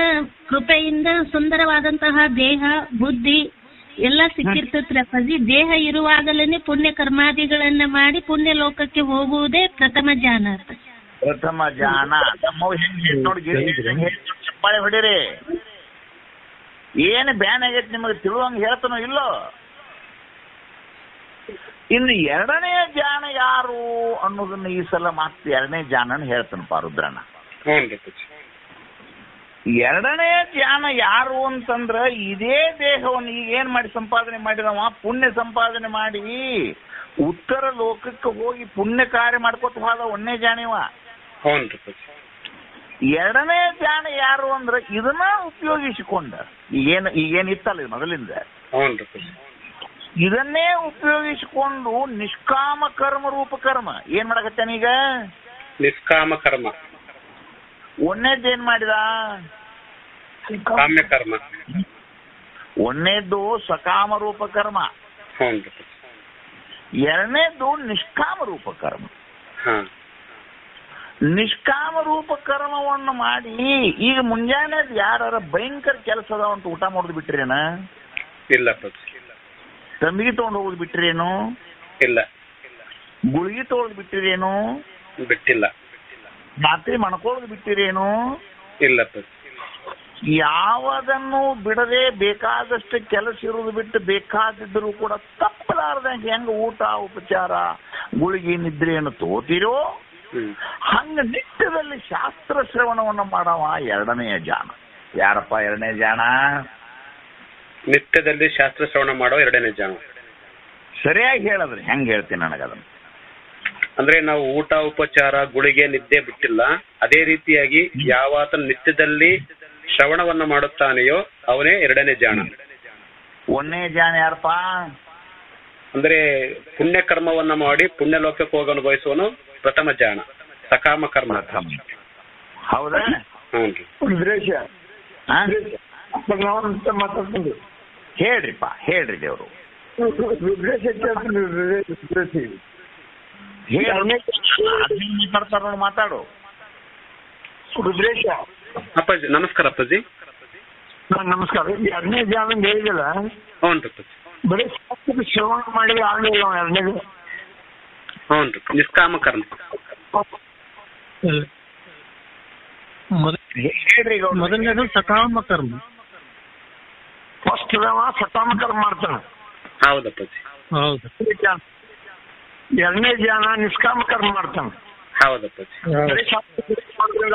ಕೃಪೆಯಿಂದ ಸುಂದರವಾದಂತಹ ದೇಹ, ಬುದ್ಧಿ ಎಲ್ಲ ಸಿಕ್ಕಿರ್ತೈತ್ರಿ ಅಪ್ಪಾಜಿ. ದೇಹ ಇರುವಾಗಲೇ ಪುಣ್ಯ ಕರ್ಮಾದಿಗಳನ್ನ ಮಾಡಿ ಪುಣ್ಯ ಲೋಕಕ್ಕೆ ಹೋಗುವುದೇ ಪ್ರಥಮ ಜಾಣ. ಪ್ರಥಮ ಜಾಣ ಚಪ್ಪಾಳೆ ಹೊಡಿರಿ. ಏನು ಬ್ಯಾನ್ ಆಗೈತಿ ನಿಮಗೆ ತಿಳುವಂಗ ಹೇಳ್ತಾನೋ ಇಲ್ಲೋ? ಇನ್ನು ಎರಡನೇ ಜಾಣ ಯಾರು ಅನ್ನೋದನ್ನ ಈ ಸಲ ಮತ್ತೆ ಎರಡನೇ ಜಾಣನ ಹೇಳ್ತಾನಪ್ಪ ರುದ್ರಣ್ಣ. ಎರಡನೇ ಜಾಣ ಯಾರು ಅಂತಂದ್ರ ಇದೇ ದೇಹವನ್ನು ಈಗ ಏನ್ ಮಾಡಿ ಸಂಪಾದನೆ ಮಾಡಿದವ, ಪುಣ್ಯ ಸಂಪಾದನೆ ಮಾಡಿ ಉತ್ತರ ಲೋಕಕ್ಕೆ ಹೋಗಿ ಪುಣ್ಯ ಕಾರ್ಯ ಮಾಡ್ಕೊತ ಹೋದ ಒಂದನೇ ಜಾಣಿವ. ಎರಡನೇ ಜಾಣ ಯಾರು ಅಂದ್ರ ಇದನ್ನ ಉಪಯೋಗಿಸಿಕೊಂಡ ಈಗೇನಿತ್ತಲ್ಲ ಮೊದಲಿಂದ ಇದನ್ನೇ ಉಪಯೋಗಿಸಿಕೊಂಡು ನಿಷ್ಕಾಮ ಕರ್ಮ ರೂಪ ಕರ್ಮ ಏನ್ ಮಾಡಕತ್ತಾನೀಗ? ನಿಷ್ಕಾಮ ಕರ್ಮ. ಒಂದೇದ್ ಏನ್ ಮಾಡಿದ? ಕಾಮ್ಯ ಕರ್ಮ. ಒಂದನೇದ್ದು ಸಕಾಮ ರೂಪ ಕರ್ಮ, ಹೌದು. ಎರಡನೇದ್ದು ನಿಷ್ಕಾಮ ರೂಪ ಕರ್ಮ. ಹಾ. ನಿಷ್ಕಾಮ ರೂಪ ಕರ್ಮವನ್ನು ಮಾಡಿ ಈಗ ಮುಂಜಾನೆ ಯಾರ ಭಯಂಕರ ಕೆಲಸ ಅದಾವಂತ ಊಟ ಮಾಡೋದು ಬಿಟ್ರೇನ? ಇಲ್ಲ ಅಪ್ಪಾಜಿ. ತಂಬಿಗೆ ತಗೊಂಡು ಹೋಗೋದು ಬಿಟ್ರೇನು? ಇಲ್ಲ. ಗುಳಿಗೆ ತಗೊಳೋದು ಬಿಟ್ಟಿರೇನು? ಬಿಟ್ಟಿಲ್ಲ. ರಾತ್ರಿ ಮಣ್ಕೊಳ್ಳೋದು ಬಿಟ್ಟಿರೇನು? ಇಲ್ಲ ಅಪ್ಪಾಜಿ. ಯಾವುದನ್ನು ಬಿಡದೆ ಬೇಕಾದಷ್ಟು ಕೆಲಸ ಇರುವುದು ಬಿಟ್ಟು ಬೇಕಾದಿದ್ದರೂ ಕೂಡ ತಪ್ಪಲಾರ್ದಂಗೆ ಹೆಂಗ ಊಟ ಉಪಚಾರ ಗುಳಿಗೆ ನಿದ್ರೆಯನ್ನು ತಗೋತೀರೋ ಹಂಗ ನಿತ್ಯದಲ್ಲಿ ಶಾಸ್ತ್ರ ಶ್ರವಣವನ್ನು ಮಾಡವ ಎರಡನೆಯ ಜಾಣ. ಯಾರಪ್ಪ ಎರಡನೇ ಜಾಣ? ನಿತ್ಯದಲ್ಲಿ ಶಾಸ್ತ್ರ ಶ್ರವಣ ಮಾಡೋ ಎರಡನೇ ಜಾಣ. ಸರಿಯಾಗಿ ಹೇಳಿದ್ರಿ. ಹೆಂಗ್ ಹೇಳ್ತೀನಿ ನನಗದನ್ನು? ಅಂದ್ರೆ ನಾವು ಊಟ ಉಪಚಾರ ಗುಳಿಗೆ ನಿದ್ದೆ ಬಿಟ್ಟಿಲ್ಲ. ಅದೇ ರೀತಿಯಾಗಿ ಯಾವಾತ ನಿತ್ಯದಲ್ಲಿ ಶ್ರವಣವನ್ನ ಮಾಡುತ್ತಾನೆಯೋ ಅವನೇ ಎರಡನೇ ಜಾಣ. ಒಂದನೇ ಜಾಣ ಯಾರಪ್ಪ? ಅಂದ್ರೆ ಪುಣ್ಯ ಕರ್ಮವನ್ನ ಮಾಡಿ ಪುಣ್ಯ ಲೋಕಕ್ಕೆ ಹೋಗಿ ಅನುಭವಿಸುವನು ಪ್ರಥಮ ಜಾಣ, ಸಕಾಮ ಕರ್ಮ. ಹೌದಾ? ಹೇಳ್ರಿಪ್ಪ, ಹೇಳ್ರಿ ದೇವ್ರು. ಮಾತಾಡ್ತಾರ ನೋಡಿ, ಮಾತಾಡು. ರುದ್ರೇಶ. ಅಪ್ಪಾಜಿ ನಮಸ್ಕಾರ. ಅಪ್ಪಾಜಿ ನಮಸ್ಕಾರ. ಎರಡನೇ ಜಾನ ಹೇಳಿದಲ್ಲ? ಹ್ಞೂ ಅಪ್ಪಾಜಿ. ಬರೀ ಶ್ರವಣ ಮಾಡಿದ್ರೆ ಆಗ್ಲಿಲ್ಲ ಎರಡನೇದು. ಹ್ಞೂ, ನಿಷ್ಕಾಮ ಕರ್ಮ. ಮೊದಲನೇದು ಸಕಾಮ ಕರ್ಮ. ಫಸ್ಟ್ ಸಕಾಮ ಕರ್ಮ ಮಾಡ್ತಾನೆ. ಹೌದಪ್ಪಾಜಿ. ಹೌದು. ಎರಡನೇ ಜಾನ ನಿಷ್ಕಾಮ ಕರ್ಮ ಮಾಡ್ತಾನೆ. ಹೌದಪ್ಪಾಜಿ.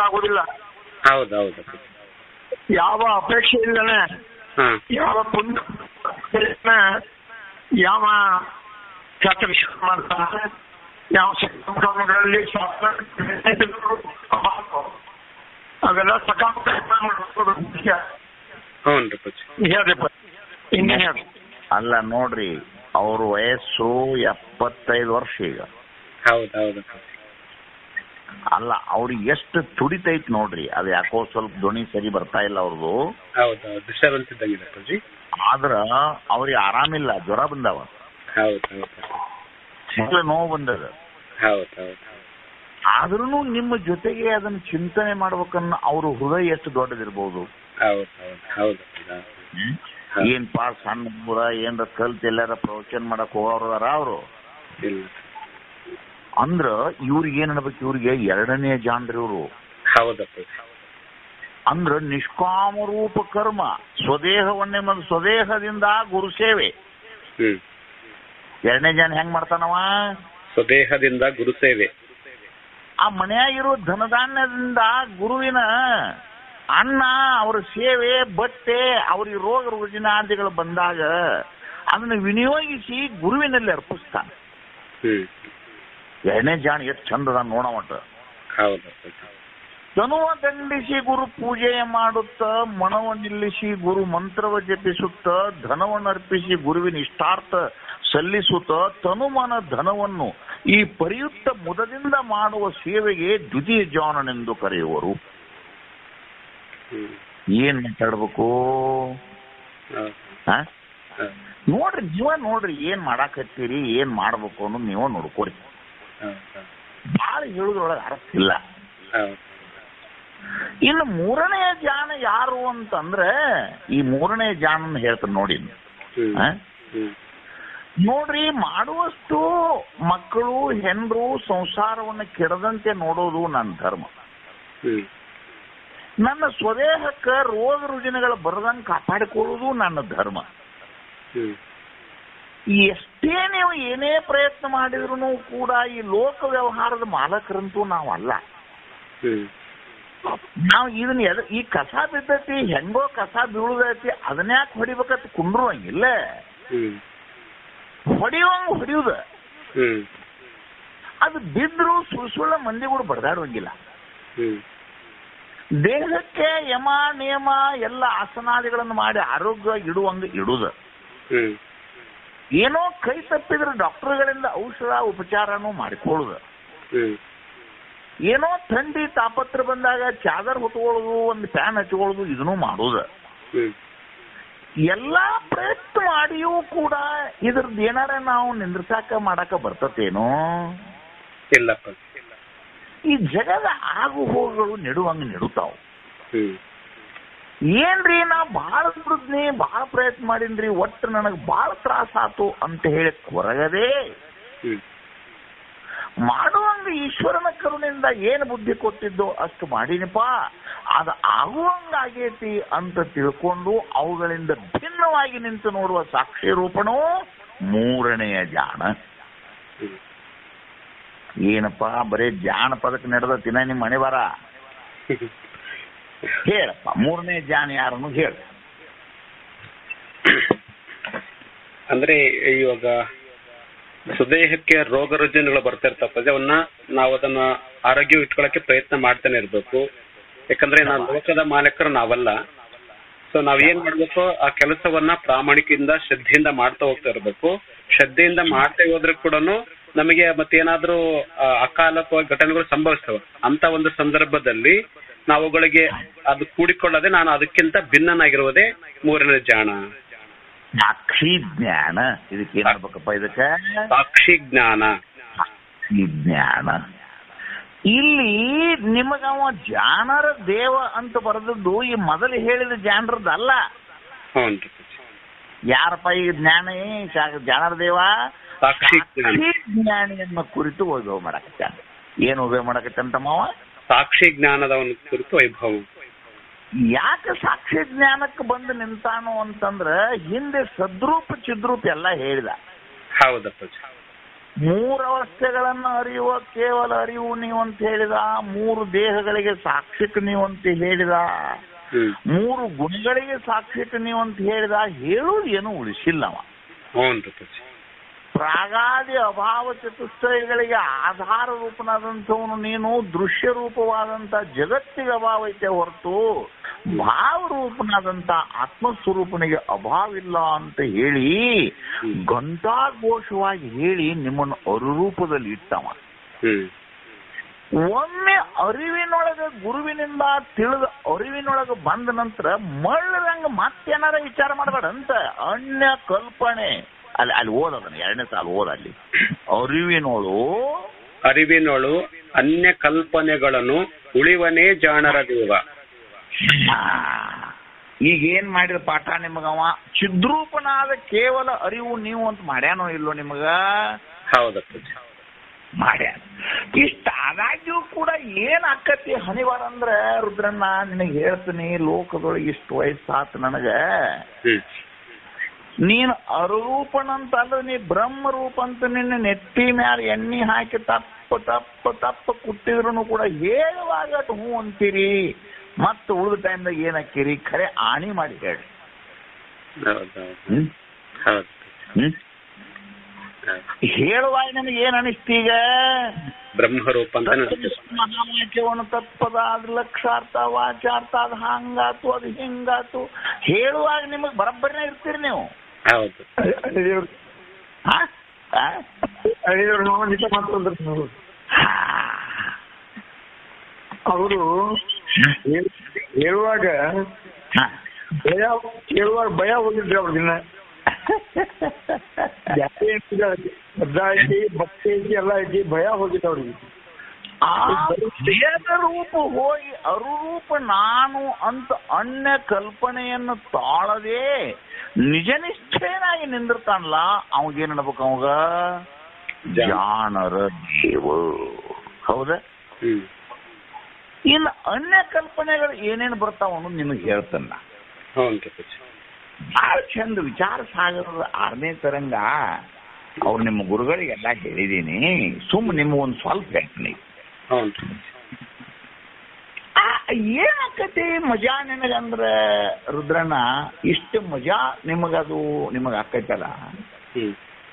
ಆಗುದಿಲ್ಲ. ಹೌದೌದಪ್ಪಾಜಿ. ಯಾವ ಅಪೇಕ್ಷೆ ಇಲ್ಲನೆ ಯಾವ ಪುಣ್ಯ ಯಾವ ಶಾಸ್ತ್ರ ಮಾಡ್ತಾನೆ, ಯಾವ ಕರ್ಮಗಳಲ್ಲಿ ಅವೆಲ್ಲ ಸಕಾಮ ಇನ್ನೇನು ಅಲ್ಲ ನೋಡ್ರಿ. ಅವ್ರ ವಯಸ್ಸು 75 ವರ್ಷ ಈಗ. ಹೌದೌದು. ಅಲ್ಲ, ಅವ್ರಿಗೆ ಎಷ್ಟು ತುಡಿತೈತ್ ನೋಡ್ರಿ. ಅದು ಯಾಕೋ ಸ್ವಲ್ಪ ಧ್ವನಿ ಸರಿ ಬರ್ತಾ ಇಲ್ಲ ಅವ್ರದ್ದು. ಹೌದೌದು, ಡಿಸ್ಟರ್ಬೆನ್ಸ್ ಇದ್ದಂಗಿದೆ ಅಪ್ಪಾಜಿ. ಆದ್ರ ಅವ್ರಿಗೆ ಆರಾಮಿಲ್ಲ, ಜ್ವರ ಬಂದಾವ. ಹೌದೌದು. ನೋವು ಬಂದದ. ಹೌದೌದು. ಆದ್ರೂ ನಿಮ್ಮ ಜೊತೆಗೆ ಅದನ್ನ ಚಿಂತನೆ ಮಾಡ್ಬೇಕನ್ನ ಅವ್ರ ಹೃದಯ ಎಷ್ಟು ದೊಡ್ಡದಿರ್ಬೋದು. ಹೌದೌದು. ಹೌದು. ಏನ್ಪಾ ಸಣ್ಣ ಬುಡ ಏನ್ರ ಕಲ್ತ್ ಎಲ್ಲಾರ ಪ್ರವಚನ ಮಾಡಕ್ ಹೋಗೋರ ಅವರು ಅಂದ್ರ ಇವ್ರಿಗೆ ಏನ್ ಅನ್ಬೇಕು? ಇವ್ರಿಗೆ ಎರಡನೇ ಜಾನ್ರಿ ಇವ್ರು. ಹೌದಪ್ಪ. ಅಂದ್ರ ನಿಷ್ಕಾಮ ರೂಪ ಕರ್ಮ, ಸ್ವದೇಹವನ್ನೇ ಮತ್ತು ಸ್ವದೇಹದಿಂದ ಗುರು ಸೇವೆ. ಎರಡನೇ ಜಾನ ಹೆಂಗ್ ಮಾಡ್ತಾನವ? ಸ್ವದೇಹದಿಂದ ಗುರು ಸೇವೆ. ಆ ಮನೆಯಾಗಿರೋ ಧನಧಾನ್ಯದಿಂದ ಗುರುವಿನ ಅನ್ನ, ಅವ್ರ ಸೇವೆ, ಬಟ್ಟೆ, ಅವ್ರಿಗೆ ರೋಗ ರುಜಿನಾದಿಗಳು ಬಂದಾಗ ಅದನ್ನು ವಿನಿಯೋಗಿಸಿ ಗುರುವಿನಲ್ಲಿ ಅರ್ಪಿಸ್ತಾನೆ. ಎರಡನೇ ಜಾಣ ಎಷ್ಟು ಚಂದದ ನೋಡಮಟ. ತನುವ ದಂಡಿಸಿ ಗುರು ಪೂಜೆಯ ಮಾಡುತ್ತ, ಮನವ ನಿಲ್ಲಿಸಿ ಗುರು ಮಂತ್ರವ ಜಪಿಸುತ್ತ, ಧನವನ್ನರ್ಪಿಸಿ ಗುರುವಿನ ಇಷ್ಟಾರ್ಥ ಸಲ್ಲಿಸುತ್ತ, ತನುಮನ ಧನವನ್ನು ಈ ಪರಿಯುಕ್ತ ಮುದದಿಂದ ಮಾಡುವ ಸೇವೆಗೆ ದ್ವಿತೀಯ ಜಾಣನೆಂದು ಕರೆಯುವರು. ಏನ್ ಮಾತಾಡ್ಬೇಕು ನೋಡ್ರಿ, ನೀವ ನೋಡ್ರಿ ಏನ್ ಮಾಡಾಕತ್ತೀರಿ, ಏನ್ ಮಾಡ್ಬೇಕು ಅನ್ನೋದು ನೀವ ನೋಡ್ಕೋರಿ. ಬಹಳ ಹೇಳುದ್ರೊಳಗೆ ಅರ್ಥ ಇಲ್ಲ. ಇನ್ನು ಮೂರನೇ ಜಾಣ ಯಾರು ಅಂತಂದ್ರೆ, ಈ ಮೂರನೇ ಜಾಣ ಹೇಳ್ತಾನೆ ನೋಡಿ. ನೋಡ್ರಿ, ಮಾಡುವಷ್ಟು ಮಕ್ಕಳು ಹೆಣ್ಣರು ಸಂಸಾರವನ್ನು ಕೆಡದಂತೆ ನೋಡೋದು ನನ್ನ ಧರ್ಮ. ನನ್ನ ಸ್ವದೇಹಕ್ಕೆ ರೋಗ ರುಜಿನಗಳು ಬರದಂಗೆ ಕಾಪಾಡಿಕೊಳ್ಳುವುದು ನನ್ನ ಧರ್ಮ. ಎಷ್ಟೇ ನೀವು ಏನೇ ಪ್ರಯತ್ನ ಮಾಡಿದ್ರು ಕೂಡ ಈ ಲೋಕ ವ್ಯವಹಾರದ ಮಾಲಕರಂತೂ ನಾವಲ್ಲ. ನಾವು ಇದನ್ನ ಈ ಕಸ ಬಿದ್ದೈತಿ, ಹೆಂಗೋ ಕಸ ಬೀಳುದೈತಿ, ಅದನ್ಯಾಕೆ ಹೊಡಿಬೇಕಂತ ಕುಂಡ್ರುವಂಗಿಲ್ಲ. ಹೊಡಿಯುವಂಗ ಹೊಡಿಯುದ. ಅದು ಬಿದ್ರು ಸುಳ್ಳ ಮಂದಿಗಳು ಬಡದಾಡುವಂಗಿಲ್ಲ. ದೇಹಕ್ಕೆ ಯಮ ನಿಯಮ ಎಲ್ಲ ಆಸನಾದಿಗಳನ್ನು ಮಾಡಿ ಆರೋಗ್ಯ ಇಡುವಂಗ ಇಡುದ. ಏನೋ ಕೈ ತಪ್ಪಿದ್ರೆ ಡಾಕ್ಟರ್ಗಳಿಂದ ಔಷಧ ಉಪಚಾರನೂ ಮಾಡಿಕೊಳ್ಳುದ. ಏನೋ ಥಂಡಿ ತಾಪತ್ರ ಬಂದಾಗ ಚಾದರ್ ಹೊತ್ಕೊಳ್ಳೋದು, ಒಂದು ಫ್ಯಾನ್ ಹಚ್ಕೊಳ್ಳೋದು, ಇದನ್ನು ಮಾಡೋದು. ಎಲ್ಲಾ ಪ್ರಯತ್ನ ಮಾಡಿಯೂ ಕೂಡ ಇದ್ರದ್ದು ಏನಾರ ನಾವು ನಿಂದ್ರಸಾಕ ಮಾಡಾಕ ಬರ್ತತೇನೋ? ಇಲ್ಲಪ್ಪ. ಈ ಜಗದ ಆಗು ಹೋಗುಗಳು ನೆಡುವಂಗ ನೆಡುತ್ತಾವ. ಏನ್ರಿ ನಾ ಬಾಳ ದುಡಿದ್ನಿ, ಬಾಳ ಪ್ರಯತ್ನ ಮಾಡಿನ್ರಿ, ಒಟ್ಟು ನನಗ್ ಬಾಳ ತ್ರಾಸ ಆತು ಅಂತ ಹೇಳಿ ಹೊರಗದೆ ಮಾಡುವಂಗ ಈಶ್ವರನ ಕರುಣಿಂದ ಏನು ಬುದ್ಧಿ ಕೊಟ್ಟಿದ್ದೋ ಅಷ್ಟು ಮಾಡಿನಪ್ಪ, ಅದು ಆಗುವಂಗಾಗೈತಿ ಅಂತ ತಿಳ್ಕೊಂಡು ಅವುಗಳಿಂದ ಭಿನ್ನವಾಗಿ ನಿಂತು ನೋಡುವ ಸಾಕ್ಷಿ ರೂಪಣೋ ಮೂರನೆಯ ಜಾಣ. ಏನಪ್ಪಾ ಬರೀ ಜಾನಪದಕ್ಕೆ ನಡೆದತ್ತಿನ ನಿಮ್ಮ ಮನೆ ಬರ ಹೇಳಪ್ಪ, ಮೂರನೇ ಜಾಣ ಯಾರನ್ನು ಹೇಳ. ಅಂದ್ರೆ ಇವಾಗ ಸುದೇಹಕ್ಕೆ ರೋಗ ರುಜಿನಗಳು ಬರ್ತಾ ಇರ್ತಪ್ಪ, ಅವನ್ನ ನಾವು ಅದನ್ನ ಆರೋಗ್ಯ ಇಟ್ಕೊಳಕ್ಕೆ ಪ್ರಯತ್ನ ಮಾಡ್ತಾನೆ ಇರ್ಬೇಕು. ಯಾಕಂದ್ರೆ ನಾವು ಲೋಕದ ಮಾಲೀಕರು ನಾವಲ್ಲ. ಸೊ ನಾವೇನ್ ಮಾಡ್ಬೇಕು, ಆ ಕೆಲಸವನ್ನ ಪ್ರಾಮಾಣಿಕೆಯಿಂದ ಶ್ರದ್ಧೆಯಿಂದ ಮಾಡ್ತಾ ಹೋಗ್ತಾ ಇರ್ಬೇಕು. ಶ್ರದ್ಧೆಯಿಂದ ಮಾಡ್ತಾ ಹೋದ್ರೆ ಕೂಡ ನಮಗೆ ಮತ್ತೇನಾದ್ರೂ ಅಕಾಲಕ ಘಟನೆಗಳು ಸಂಭವಿಸ್ತವೆ. ಅಂತ ಒಂದು ಸಂದರ್ಭದಲ್ಲಿ ನಾವುಗಳಿಗೆ ಅದು ಕೂಡಿಕೊಳ್ಳದೆ ನಾನು ಅದಕ್ಕಿಂತ ಭಿನ್ನನಾಗಿರುವುದೇ ಮೂರನೇ ಜಾಣ. ಸಾಕ್ಷಿ ಜ್ಞಾನ. ಇದಕ್ಕೆ ಏನಾಗ್ಬೇಕಪ್ಪ? ಇದಕ್ಕೆ ಸಾಕ್ಷಿ ಜ್ಞಾನ. ಸಾಕ್ಷಿ ಜ್ಞಾನ. ಇಲ್ಲಿ ನಿಮಗವ ಜಾಣರ ದೇವ ಅಂತ ಬರೆದದ್ದು ಈ ಮೊದಲು ಹೇಳಿದ ಜಾಣರದಲ್ಲ. ಯಾರಪ್ಪ ಈ ಜ್ಞಾನಿ? ಜಾಣರ ದೇವ ಸಾಕ್ಷಿ ಜ್ಞಾನಿಯನ್ನ ಕುರಿತು ವೈಭವ ಮಾಡಕತ್ತ. ಏನು ವೈಭವ ಮಾಡಕತ್ತಂತ ಮಾವ? ಸಾಕ್ಷಿ ಜ್ಞಾನದ ಒಂದು ಕುರಿತು ವೈಭವ. ಯಾಕೆ ಸಾಕ್ಷಿ ಜ್ಞಾನಕ್ಕೆ ಬಂದು ನಿಂತಾನು ಅಂತಂದ್ರ ಹಿಂದೆ ಸದ್ರೂಪ ಚಿದ್ರೂಪ ಎಲ್ಲ ಹೇಳಿದ. ಹೌದಪ್ಪ. 3 ಅವಸ್ಥೆಗಳನ್ನು ಅರಿಯುವ ಕೇವಲ ಅರಿವು ನೀವು ಅಂತ ಹೇಳಿದ. 3 ದೇಹಗಳಿಗೆ ಸಾಕ್ಷಿಕ ನೀವು ಅಂತ ಹೇಳಿದ. 3 ಗುಣಗಳಿಗೆ ಸಾಕ್ಷಿಕ ನೀವು ಅಂತ ಹೇಳಿದ. ಹೇಳುವುದು ಏನು ಉಳಿಸಿಲ್ಲವ. ಪ್ರಾಗಾದಿ ಅಭಾವ ಚತುಷ್ಟಯಗಳಿಗೆ ಆಧಾರ ರೂಪನಾದಂಥವನು ನೀನು. ದೃಶ್ಯ ರೂಪವಾದಂತ ಜಗತ್ತಿಗೆ ಅಭಾವ ಐತೆ ಹೊರತು ಭಾವ ರೂಪನಾದಂತ ಆತ್ಮಸ್ವರೂಪನಿಗೆ ಅಭಾವ ಇಲ್ಲ ಅಂತ ಹೇಳಿ ಘಂಟಾಘೋಷವಾಗಿ ಹೇಳಿ ನಿಮ್ಮನ್ನು ಅರುರೂಪದಲ್ಲಿ ಇಟ್ಟವ. ಒಮ್ಮೆ ಅರಿವಿನೊಳಗೆ ಗುರುವಿನಿಂದ ತಿಳಿದ ಅರಿವಿನೊಳಗೆ ಬಂದ ನಂತರ ಮಳ್ಳರಂಗ ಮತ್ತೇನಾರ ವಿಚಾರ ಮಾಡಬೇಡಂತ. ಅನ್ಯ ಕಲ್ಪನೆ ಅಲ್ಲಿ ಓದೋದನ್ನ 2ನೇ ಸಾಲು ಓದ. ಅಲ್ಲಿ ಅರಿವಿನೋಳು ಅನ್ಯ ಕಲ್ಪನೆಗಳನ್ನು ಉಳಿವನೇ ಜಾಣರ ದೇವ. ಈಗ ಏನ್ ಮಾಡಿದ ಪಾಠ ನಿಮಗವ? ಚಿದ್ರೂಪನಾದ ಕೇವಲ ಅರಿವು ನೀವು ಅಂತ ಮಾಡ್ಯಾನೋ ಇಲ್ಲೋ ನಿಮಗ? ಹೌದಪ್ಪ, ಮಾಡ್ಯಾನ. ಇಷ್ಟಾದಾಗ್ಯೂ ಕೂಡ ಏನ್ ಆಕತಿ ಹನಿವಾರ ಅಂದ್ರ ರುದ್ರಣ್ಣ ನಿನಗೆ ಹೇಳ್ತೀನಿ, ಲೋಕದೊಳಗೆ ಇಷ್ಟು ವಯಸ್ಸಾತ ನನಗ, ನೀನು ಅರುರೂಪನಂತ ಅಲ್ಲ, ನೀ ಬ್ರಹ್ಮರೂಪ ಅಂತ ನಿನ್ನ ನೆತ್ತಿ ಮ್ಯಾಲ ಎಣ್ಣೆ ಹಾಕಿ ತಪ್ಪ ಕುಟ್ಟಿದ್ರು ಕೂಡ ಹೇಳುವಾಗ ಹೂ ಅಂತೀರಿ. ಮತ್ತೆ ಉಳಿದ ಟೈಮ್ದಾಗ ಏನ್ ಹಾಕಿರಿ? ಖರೆ ಆಣಿ ಮಾಡಿ ಹೇಳಿ. ಹೇಳುವಾಗ ನಿಮಗೆ ಏನ್ ಅನಿಸ್ತೀಗ? ಬ್ರಹ್ಮರೂಪ ಮಹಾವಾಕ್ಯವನ್ನು ತಪ್ಪದ, ಅದ್ ಲಕ್ಷಾರ್ಥ ವಾಚಾರ್ಥ, ಅದ್ ಹಂಗಾತು ಅದು ಹಿಂಗಾತು ಹೇಳುವಾಗ ನಿಮಗ್ ಬರಬ್ಬರಿನ ಇರ್ತೀರಿ ನೀವು. ಹೌದು. ಅವರು ಹೇಳುವಾಗ ಭಯ ಹೋಗಿದ್ರಿ ಅವ್ರಿಗಿನ್ನ. ಶ್ರದ್ಧಾ ಐತಿ, ಭಕ್ತಿ ಐತಿ, ಎಲ್ಲ ಐತಿ, ಭಯ ಹೋಗಿತ್ತು ಅವ್ರಿಗೆ. ಭೇದ ರೂಪ ಹೋಗಿ ಅರುರೂಪ ನಾನು ಅಂತ ಅನ್ಯ ಕಲ್ಪನೆಯನ್ನು ತಾಳದೆ ನಿಜನಿಷ್ಠೇನಾಗಿ ನಿಂದಿರ್ತಾನಲ್ಲ, ಅವಾಗೇನ್ ಅನ್ಬೇಕು? ಅವಾಗ ಜಾಣರ ದೇವ. ಹೌದ? ಇನ್ನು ಅನ್ಯ ಕಲ್ಪನೆಗಳು ಏನೇನು ಬರ್ತಾವ ಅನ್ನೋದು ನಿಮಗೆ ಹೇಳ್ತಾನ. ಬಹಳ ಚಂದ ವಿಚಾರ ಸಾಗರದ 6ನೇ ತರಂಗ ಅವ್ರು ನಿಮ್ಮ ಗುರುಗಳಿಗೆಲ್ಲ ಹೇಳಿದೀನಿ. ನಿಮ್ಮ ಒಂದು ಸ್ವಲ್ಪ ಹೇಳ್ತೀನಿ. ಏನಾಕತಿ ಮಜಾ ನಿನಗಂದ್ರ ರುದ್ರಣ್ಣ? ಇಷ್ಟು ಮಜಾ ನಿಮಗ ಆಕೈತಲ್ಲ,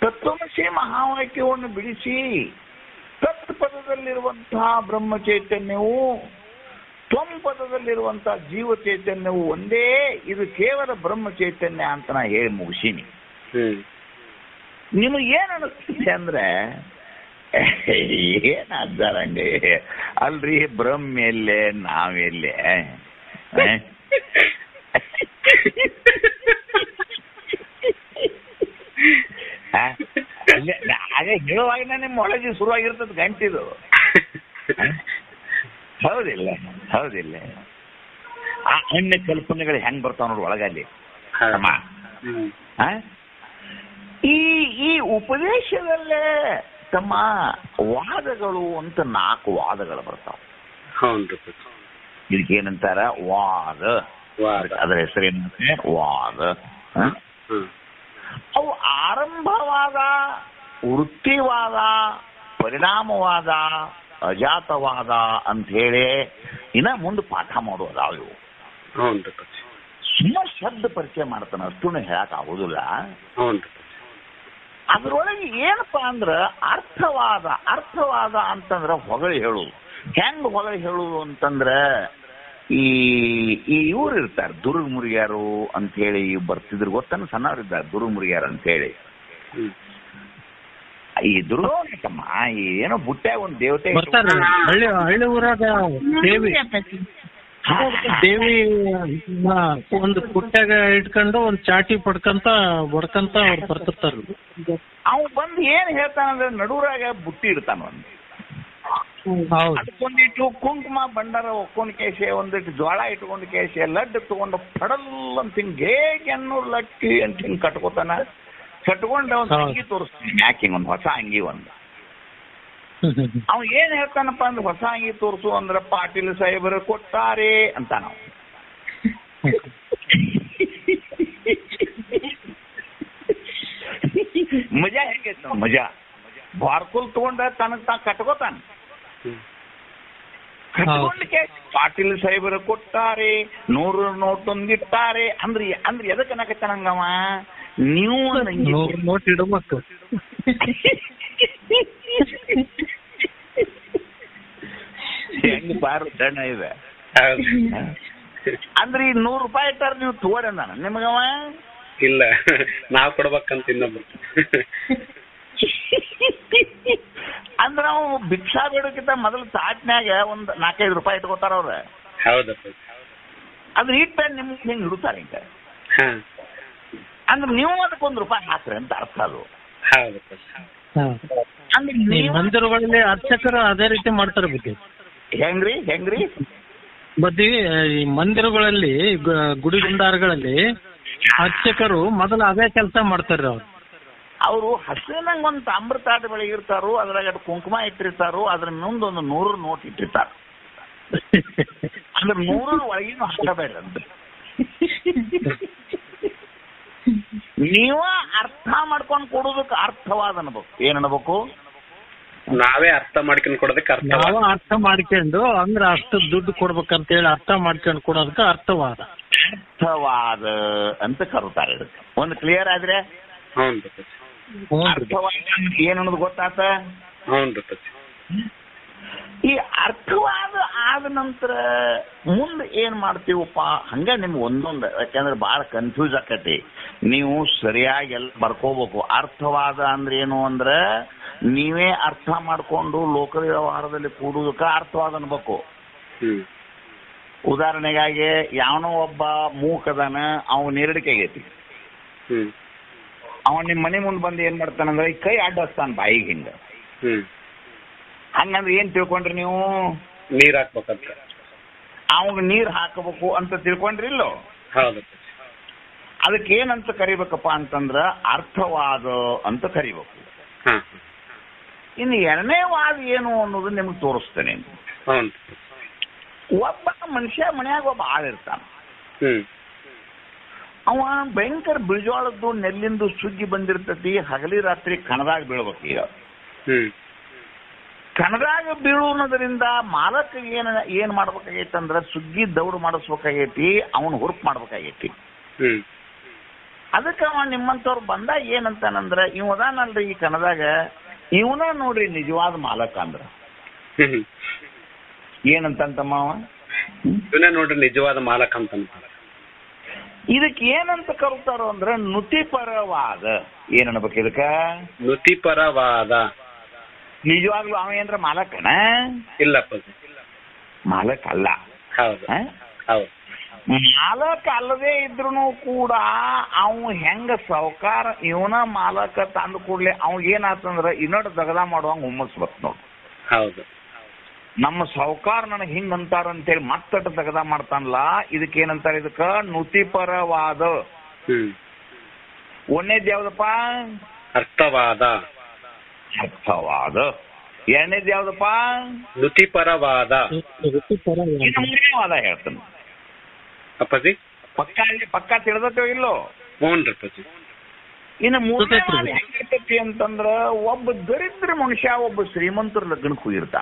ತತ್ವಮಸಿ ಮಹಾವಾಕ್ಯವನ್ನು ಬಿಡಿಸಿ ತತ್ಪದದಲ್ಲಿರುವಂತಹ ಬ್ರಹ್ಮ ಚೈತನ್ಯವು ತ್ವಂ ಪದದಲ್ಲಿರುವಂತಹ ಜೀವ ಚೈತನ್ಯವು ಒಂದೇ, ಇದು ಕೇವಲ ಬ್ರಹ್ಮ ಚೈತನ್ಯ ಅಂತ ನಾ ಹೇಳಿ ಮುಗಿಸೀನಿ. ನಿಮಗೇನು ಅನಿಸ್ತದೆ ಅಂದ್ರೆ, ಏನ್ ಅಜ್ಜಾರಂಗೆ ಅಲ್ರಿ, ಬ್ರಹ್ಮ ಎಲ್ಲೆ ನಾವೆಲ್ಲೇ? ಹಾಗೆ ಹೇಳುವಾಗ ನಿಮ್ಮ ಒಳಗೆ ಶುರುವಾಗಿರ್ತದ ಗಂಟಿದು. ಹೌದಿಲ್ಲ ಹೌದಿಲ್ಲ? ಆ ಅನ್ಯ ಕಲ್ಪನೆಗಳು ಹೆಂಗ್ ಬರ್ತಾವ ನೋಡಿ ಒಳಗಲ್ಲಿ. ಈ ಉಪದೇಶದಲ್ಲೇ ತಮ್ಮ ವಾದಗಳು ಅಂತ 4 ವಾದಗಳು ಬರ್ತಾವ. ಇದಕ್ಕೇನಂತಾರ? ವಾದ. ಅದರ ಹೆಸರೇನಂತೆ? ವಾದ. ಅವು ಆರಂಭವಾದ, ವೃತ್ತಿವಾದ, ಪರಿಣಾಮವಾದ, ಅಜಾತವಾದ ಅಂತ ಹೇಳಿ ಇನ್ನ ಮುಂದೆ ಪಾಠ ಮಾಡೋದು. ಅವು ಸುಮ್ಮನೆ ಶಬ್ದ ಪರಿಚಯ ಮಾಡ್ತಾನೆ, ಅಷ್ಟು ಹೇಳಕ್ ಆಗುದಿಲ್ಲ. ಅದ್ರೊಳಗೆ ಏನಪ್ಪಾ ಅಂದ್ರ ಅರ್ಥವಾದ. ಅರ್ಥವಾದ ಅಂತಂದ್ರ ಹೊಗಳಿ ಹೇಳುದು. ಹೆಂಗ್ ಹೊಗಳಿ ಹೇಳುದು ಅಂತಂದ್ರ, ಈ ಇವ್ರು ಇರ್ತಾರೆ ದುರ್ಗ ಮುರಿಯಾರು ಅಂತ ಹೇಳಿ ಬರ್ತಿದ್ರು, ಗೊತ್ತಾನ? ಸಣ್ಣವ್ರಿದ್ದಾರೆ ದುರ್ಗ ಮುರಿಯಾರು ಅಂತ ಹೇಳಿ. ಈ ದುರ್ಗಮ್ಮ ಏನೋ ಬುಟ್ಟ್ಯಾಗ ಒಂದು ದೇವತೆ ಹಳ್ಳಿ ಊರಾಗ ದೇವಿ ಒಂದು ಪುಟ್ಟಾಗ ಇಟ್ಕೊಂಡು ಒಂದ್ ಚಾಟಿ ಬಡ್ಕಂತ ಅವ್ರು ಬರ್ತಿರ್ತಾರ. ಅವ್ ಬಂದು ಏನ್ ಹೇಳ್ತಾನಂದ್ರೆ, ನಡುರಾಗ ಬುಟ್ಟಿ ಇಡ್ತಾನ ಒಂದು, ಅದಕ್ಕೊಂದಿಟ್ಟು ಕುಂಕುಮ ಬಂಡಾರ ಒಕ್ಕೊಂಡ್ ಕೇಸೆ, ಒಂದಿಟ್ಟು ಜ್ವಾಳ ಇಟ್ಕೊಂಡ್ ಕೇಸೆ, ಲಡ್ಡು ತಗೊಂಡು ಪಡಲ್ ಅಂತ ಹಿಂಗ್ ಗೇಗೆನ್ನು ಲಟ್ಟಿ ಅಂತ ಹಿಂಗ್ ಕಟ್ಕೋತಾನ. ಕಟ್ಕೊಂಡ ಒಂದು ಅಂಗಿ ತೋರಿಸ್ತಾನೆ, ಮ್ಯಾಕಿಂಗ್ ಒಂದು ಹೊಸ ಅಂಗಿ ಒಂದು. ಅವ್ ಏನ್ ಹೇಳ್ತಾನಪ್ಪ ಅಂದ್ರೆ, ಹೊಸ ಅಂಗಿ ತೋರಿಸು ಅಂದ್ರ ಪಾಟೀಲ್ ಸಾಹೇಬರು ಕೊಟ್ಟಾರೆ ಅಂತ. ನಾವು ಮಜಾ ಹೆಂಗೈತ? ಮಜಾ ಬಾರ್ಕುಲ್ ತಗೊಂಡ ತನಗ್ ತಾ ಕಟ್ಕೋತಾನ. ಕಟ್ಕೊಂಡ್ಕೆ ಪಾಟೀಲ್ ಸಾಹೇಬರು ಕೊಟ್ಟಾರೆ, 100 ನೋಟ್ ತಂದಿಟ್ಟಾರೆ ಅಂದ್ರೆ ಎದಕ್ಕೆ ಅನ್ನಕತ್ತಾನಂಗವ? ನೀವು ನೋಟ್ ಇಡಬೇಕು. ಹೆಂಗ್ ಬಾರು ದಣ್ಣ ಇದೆ ಅಂದ್ರೆ, ಈ 100 ರೂಪಾಯಿ ಇಟ್ಟಾರ ನೀವು ತಗೋರಿ ಅಂದಾನ ನಿಮಗವ? ಇಲ್ಲ, ನಾವ್ ಕೊಡ್ಬೇಕಂತ ಇನ್ನೊಬ್ರು. ಅಂದ್ರ ನಾವು ಭಿಕ್ಷಾ ಬೇಡಕ್ಕಿಂತ ಮೊದಲು ತಾಟ್ನ್ಯಾಗ ಒಂದ್ 4-5 ರೂಪಾಯಿ ಇಟ್ಕೋತಾರ ಅವ್ರ. ಹೌದಪ್ಪ. ಅದ್ರ ಇಟ್ಟ ನಿಮ್ಗೆ ಹಿಂಗ್ ಇಡ್ತಾರ ಹಿಂಗ. ಅಂದ್ರೆ ನೀವು ಅದಕ್ಕೆ 1 ರೂಪಾಯಿ ಹಾಕ್ರಿ ಅಂತ ಅರ್ಥ ಅದು. ಅಂದ್ರೆ ಮಂದಿರಗಳಲ್ಲಿ ಅರ್ಚಕರು ಅದೇ ರೀತಿ ಮಾಡ್ತಾರೆ ಬುದ್ಧಿ. ಹೆಂಗ್ರಿ ಬುದ್ಧಿ ಈ ಮಂದಿರಗಳಲ್ಲಿ ಗುಡಿ ಗುಂಡಾರಗಳಲ್ಲಿ ಅರ್ಚಕರು ಮೊದಲು ಅದೇ ಕೆಲಸ ಮಾಡ್ತಾರ್ರಿ. ಅವರು ಹಸಿನಂಗ ಒಂದು ತಾಮ್ರ ತಾಟ ಬೆಳಗಿರ್ತಾರು, ಅದ್ರಾಗ ಕುಂಕುಮ ಇಟ್ಟಿರ್ತಾರು, ಅದ್ರ ಮುಂದೊಂದು 100 ನೋಟ್ ಇಟ್ಟಿರ್ತಾರ. ಅಂದ್ರೆ 100 ಒಳಗಿನ ಹಾಕಬೇಡ್ರಂತ. ನೀವ ಅರ್ಥ ಮಾಡ್ಕೊಂಡ್ ಕೊಡೋದಕ್ಕೆ ಅರ್ಥವಾದ ಅನ್ಬೇಕು. ಏನ್ ಅನ್ಬೇಕು? ನಾವೇ ಅರ್ಥ ಮಾಡ್ಕೊಂಡು ಕೊಡೋದಕ್ಕೆ ಅರ್ಥ ಮಾಡ್ಕೊಂಡು ಅಂದ್ರೆ ಅಷ್ಟು ದುಡ್ಡು ಕೊಡ್ಬೇಕಂತ ಹೇಳಿ ಅರ್ಥ ಮಾಡ್ಕೊಂಡು ಕೊಡೋದಕ್ಕೆ ಅರ್ಥವಾದ ಅಂತ ಕರುತ್ತಾರೆ. ಇದಕ್ಕೆ ಒಂದು ಕ್ಲಿಯರ್ ಆದ್ರೆ ಅರ್ಥವಾದ ಏನನ್ನೋದು ಗೊತ್ತಾತ? ಈ ಅರ್ಥವಾದ ಆದ ನಂತರ ಮುಂದೆ ಏನ್ ಮಾಡ್ತೀವಪ್ಪ? ಹಂಗ ನಿಮ್ಗೆ ಒಂದೊಂದು, ಯಾಕಂದ್ರೆ ಬಹಳ ಕನ್ಫ್ಯೂಸ್ ಆಕತಿ. ನೀವು ಸರಿಯಾಗಿ ಎಲ್ಲ ಬರ್ಕೋಬೇಕು. ಅರ್ಥವಾದ ಅಂದ್ರೆ ಏನು ಅಂದ್ರೆ, ನೀವೇ ಅರ್ಥ ಮಾಡ್ಕೊಂಡು ಲೋಕ ವ್ಯವಹಾರದಲ್ಲಿ ಕೂಡುವುದಕ್ಕೆ ಅರ್ಥವಾದ ಅನ್ಬೇಕು. ಉದಾಹರಣೆಗಾಗಿ ಯಾವನೋ ಒಬ್ಬ ಮೂಕದಾನ, ಅವನ್ ಎರಡಿಕೆ ಆಗೈತಿ. ಅವನ್ ನಿಮ್ ಮನೆ ಮುಂದೆ ಬಂದು ಏನ್ ಮಾಡ್ತಾನಂದ್ರೆ ಈ ಕೈ ಅಡ್ಡಸ್ತಾನ ಬಾಯಿಗೆ ಹಿಂಗ. ಹಂಗಂದ್ರೆ ಏನ್ ತಿಳ್ಕೊಂಡ್ರಿ ನೀವು? ನೀರ್ ಹಾಕ್ಬೇಕಂತ. ಅವಾಗ ನೀರ್ ಹಾಕಬೇಕು ಅಂತ ತಿಳ್ಕೊಂಡ್ರಿ ಇಲ್ಲೋ? ಅದಕ್ಕೆ ಏನಂತ ಕರಿಬೇಕಪ್ಪ ಅಂತಂದ್ರ ಅರ್ಥವಾದ ಅಂತ ಕರಿಬೇಕು. ಇನ್ನು 2ನೇ ವಾದ ಏನು ಅನ್ನೋದು ನಿಮ್ಗೆ ತೋರಿಸ್ತೇನೆ. ಒಬ್ಬ ಮನುಷ್ಯ ಮನ್ಯಾಗ ಒಬ್ಬ ಆಳಿರ್ತಾನ. ಅವ ಭಯಂಕರ ಬಿಳಿಜೋಳದ್ದು ನೆಲ್ಲಿಂದು ಸುಗ್ಗಿ ಬಂದಿರ್ತತಿ. ಹಗಲಿ ರಾತ್ರಿ ಕಣದಾಗ ಬೀಳ್ಬೇಕು. ಈಗ ಕಣದಾಗ ಬೀಳುವುದರಿಂದ ಮಾಲಕ ಏನ್ ಮಾಡ್ಬೇಕಾಗೈತಿ ಅಂದ್ರ ಸುಗ್ಗಿ ದೌಡು ಮಾಡಿಸ್ಬೇಕಾಗೈತಿ, ಅವನು ಹುರುಪ್ ಮಾಡ್ಬೇಕಾಗೈತಿ. ಅದಕ್ಕೆ ಅವ ನಿಮ್ಮಂತವ್ರು ಬಂದಾಗ ಏನಂತಾನಂದ್ರ, ಇವ್ ಅದಾನಲ್ರಿ ಈ ಕಣದಾಗ, ಇವನ ನೋಡ್ರಿ ನಿಜವಾದ ಮಾಲಕ ಅಂದ್ರ ಏನಂತಮ್ಮ ಅವ? ಇವನೇ ನೋಡ್ರಿ ನಿಜವಾದ ಮಾಲಕ ಅಂತ. ಇದಕ್ಕೆ ಏನಂತ ಕರುತ್ತಾರೋ ಅಂದ್ರೆ ನುತಿಪರವಾದ. ಏನ್ ಅನ್ಬೇಕು ಇದಕ್ಕ? ನುತಿಪರವಾದ. ನಿಜವಾಗ್ಲೂ ಅವ ಏನ್ರ ಮಾಲಕನ? ಇಲ್ಲ ಅಪ್ಪಾಜಿ, ಮಾಲಕ್ ಅಲ್ಲ. ಹೌದು ಹೌದು. ಮಾಲಕ ಅಲ್ಲದೆ ಇದ್ರು ಕೂಡ ಅವ್ ಹೆಂಗ ಸಾವುಕಾರ ಇವನ ಮಾಲಕ ತಂದ ಕೂಡ್ಲೆ ಅವ್ ಏನಾತಂದ್ರ ಇನ್ನೊಡ್ ದಗದ ಮಾಡುವಂಗ ಹುಮ್ಮಸ್ಬೇಕು ನೋಡು. ಹೌದು. ನಮ್ಮ ಸಾವುಕಾರ ನನಗ್ ಹಿಂಗ್ ಅಂತಾರ ಅಂತೇಳಿ ಮತ್ತಟ ದಗದ ಮಾಡ್ತಾನಲ್ಲ, ಇದಕ್ಕೆ ಏನಂತಾರ? ಇದಕ್ಕ ನುತಿಪರವಾದ. ಒಂದೇದ್ ಯಾವ್ದಪ್ಪ? ಅರ್ಥವಾದ. ಅರ್ಥವಾದ. ಎರಡನೇದ್ ಯಾವ್ದಪ್ಪ? ನುತಿಪರವಾದ. ಇನ್ನು ಮೂರನೇ ವಾದ ಹೇಳ್ತಾನೆ ಅಪ್ಪಾಜಿ. ಪಕ್ಕ ತಿಳಿದತ್ತೋ ಇಲ್ಲೋ? ಹ್ಞೂನ್ರಿ ಅಪ್ಪಾಜಿ. ಇನ್ನು ಮೂರನೇ ವಾದ ಹೆಂಗಿರ್ತೈತಿ ಅಂತಂದ್ರ, ಒಬ್ಬ ದರಿದ್ರ ಮನುಷ್ಯ ಒಬ್ಬ ಶ್ರೀಮಂತರ ಲಗ್ನಕ್ಕೆ ಹೋಗಿರ್ತ.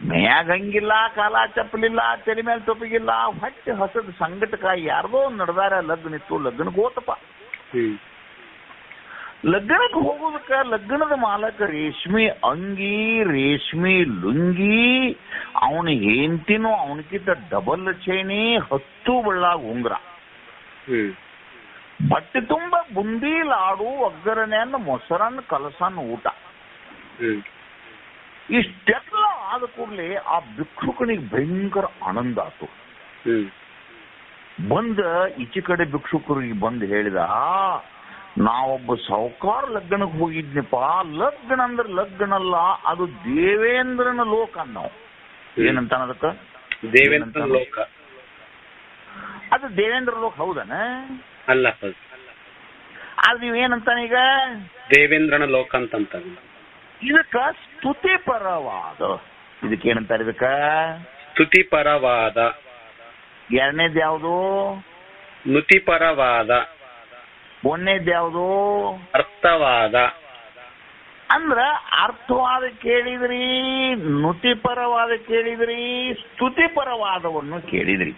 ಮನ್ಯಾಗ ಹಂಗಿಲ್ಲ, ಕಾಲ ಚಪ್ಪಲಿಲ್ಲ, ತಲೆ ಮೇಲೆ ತೊಪ್ಪಿಗಿಲ್ಲ, ಹೊಟ್ಟೆ ಹಸದ ಸಂಗಟಕಾಯಿ ಯಾರ್ದೋ ನಡ್ದಾರ, ಲಗ್ನ ಇತ್ತು, ಲಗ್ನಕ್ಕೆ ಹೋತಪ್ಪ. ಲಗ್ನಕ್ಕೆ ಹೋಗೋದಕ್ಕ ಲಗ್ನದ ಮಾಲಕ ರೇಷ್ಮೆ ಅಂಗಿ, ರೇಷ್ಮೆ ಲುಂಗಿ, ಅವನ ಹೆಂಡತಿನೂ ಅವನಕ್ಕಿಂತ ಡಬಲ್ ಚೈನಿ, 10 ಬಳ್ಳಾಗ ಉಂಗ್ರ, ಬಟ್ಟೆ ತುಂಬ ಬುಂದಿ ಲಾಡು, ಒಗ್ಗರಣೆಯನ್ನು ಮೊಸರನ್ನು ಕಲಸನ್ನು ಊಟ. ಇಷ್ಟೆಲ್ಲ ಆದ ಕೂಡಲೇ ಆ ಭಿಕ್ಷುಕನಿಗೆ ಭಯಂಕರ ಆನಂದ ಆತು. ಬಂದ ಈಚೆ ಕಡೆ ಭಿಕ್ಷುಕರಿಗೆ ಬಂದು ಹೇಳಿದ, ನಾವೊಬ್ಬ ಸಾವುಕಾರ ಲಗ್ನಕ್ಕೆ ಹೋಗಿದ್ನಪ್ಪ. ಲಗ್ನ ಅಂದ್ರೆ ಲಗ್ನ ಅಲ್ಲ, ಅದು ದೇವೇಂದ್ರನ ಲೋಕ ನಾವು. ಏನಂತಾನ ಅದಕ್ಕ? ದೇವೇಂದ್ರ ಲೋಕ. ಅದು ದೇವೇಂದ್ರ ಲೋಕ ಹೌದನ? ಅಲ್ಲ, ಅದು ನೀವೇನಂತಾನ ಈಗ? ದೇವೇಂದ್ರನ ಲೋಕ ಅಂತ. ಇದಕ್ಕ ಸ್ತುತಿ ಪರವಾದ. ಇದಕ್ಕೆ ಏನಂತಾರೆ? ಇದಕ್ಕ ಸ್ತುತಿ ಪರವಾದ. ಎರಡನೇದ್ ಯಾವುದು? ನುತಿಪರವಾದ. ಒಂದನೇದ್ ಯಾವುದು? ಅರ್ಥವಾದ. ಅಂದ್ರ ಅರ್ಥವಾದ ಕೇಳಿದ್ರಿ, ನುತಿಪರವಾದ ಕೇಳಿದ್ರಿ, ಸ್ತುತಿಪರವಾದವನ್ನು ಕೇಳಿದ್ರಿ.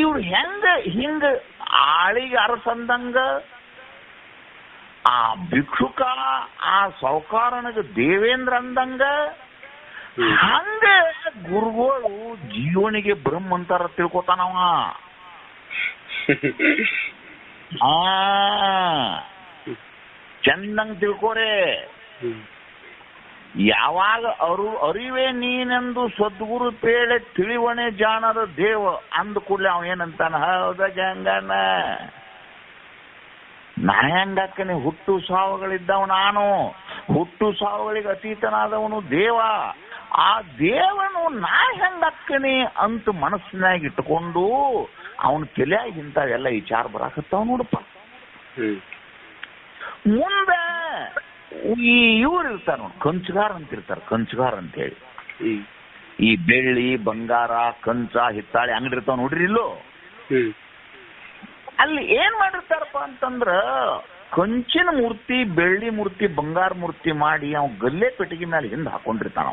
ಇವ್ರು ಹಿಂಗ ಆಳಿಗೆ ಅರಸಂದಂಗ, ಆ ಭಿಕ್ಷುಕ ಆ ಸಾವುಕಾರನಿಗೆ ದೇವೇಂದ್ರ ಅಂದಂಗ, ಹಂಗ ಗುರುಗಳು ಜೀವನಿಗೆ ಬ್ರಹ್ಮ ಅಂತಾರ ತಿಳ್ಕೊತಾನವ. ಚಂದಂಗ್ ತಿಳ್ಕೋರೆ. ಯಾವಾಗ ಅರಿವೆ ನೀನೆಂದು ಸದ್ಗುರು ಪೇಳೆ ತಿಳಿವಣೆ ಜಾಣದ ದೇವ ಅಂದ ಕೂಡಲೇ ಅವ ಏನಂತಾನ? ಹೌದ ಗಂಗನ, ನಾ ಹೆಂಗಕ್ಕನೆ ಹುಟ್ಟು ಸಾವುಗಳಿದ್ದವ ನಾನು, ಹುಟ್ಟು ಸಾವುಗಳಿಗೆ ಅತೀತನಾದವನು ದೇವ. ಆ ದೇವನು ನಾ ಹೆಂಗಕ್ಕನೆ ಅಂತ ಮನಸ್ಸಿನಾಗ ಇಟ್ಕೊಂಡು ಅವನ ತಲೆಯಾಗ ಇಂಥವೆಲ್ಲ ವಿಚಾರ ಬರಾಕತ್ತಾವ ನೋಡಪ್ಪ. ಮುಂದೆ ಇವ್ರು ಇರ್ತಾರ ನೋಡಿ, ಕಂಚಗಾರ ಅಂತಿರ್ತಾರ, ಕಂಚಗಾರ ಅಂತ ಹೇಳಿ. ಈ ಬೆಳ್ಳಿ ಬಂಗಾರ ಕಂಚ ಹಿತ್ತಾಳೆ ಅಂಗಡಿ ಇರ್ತಾವ ನೋಡ್ರಿ ಇಲ್ಲೋ. ಅಲ್ಲಿ ಏನ್ ಮಾಡಿರ್ತಾರಪ್ಪ ಅಂತಂದ್ರ, ಕಂಚಿನ ಮೂರ್ತಿ, ಬೆಳ್ಳಿ ಮೂರ್ತಿ, ಬಂಗಾರ ಮೂರ್ತಿ ಮಾಡಿ ಅವ್ ಗಲ್ಲೆ ಪೆಟ್ಟಿಗೆ ಮೇಲೆ ಹಿಂದೆ ಹಾಕೊಂಡಿರ್ತಾನ.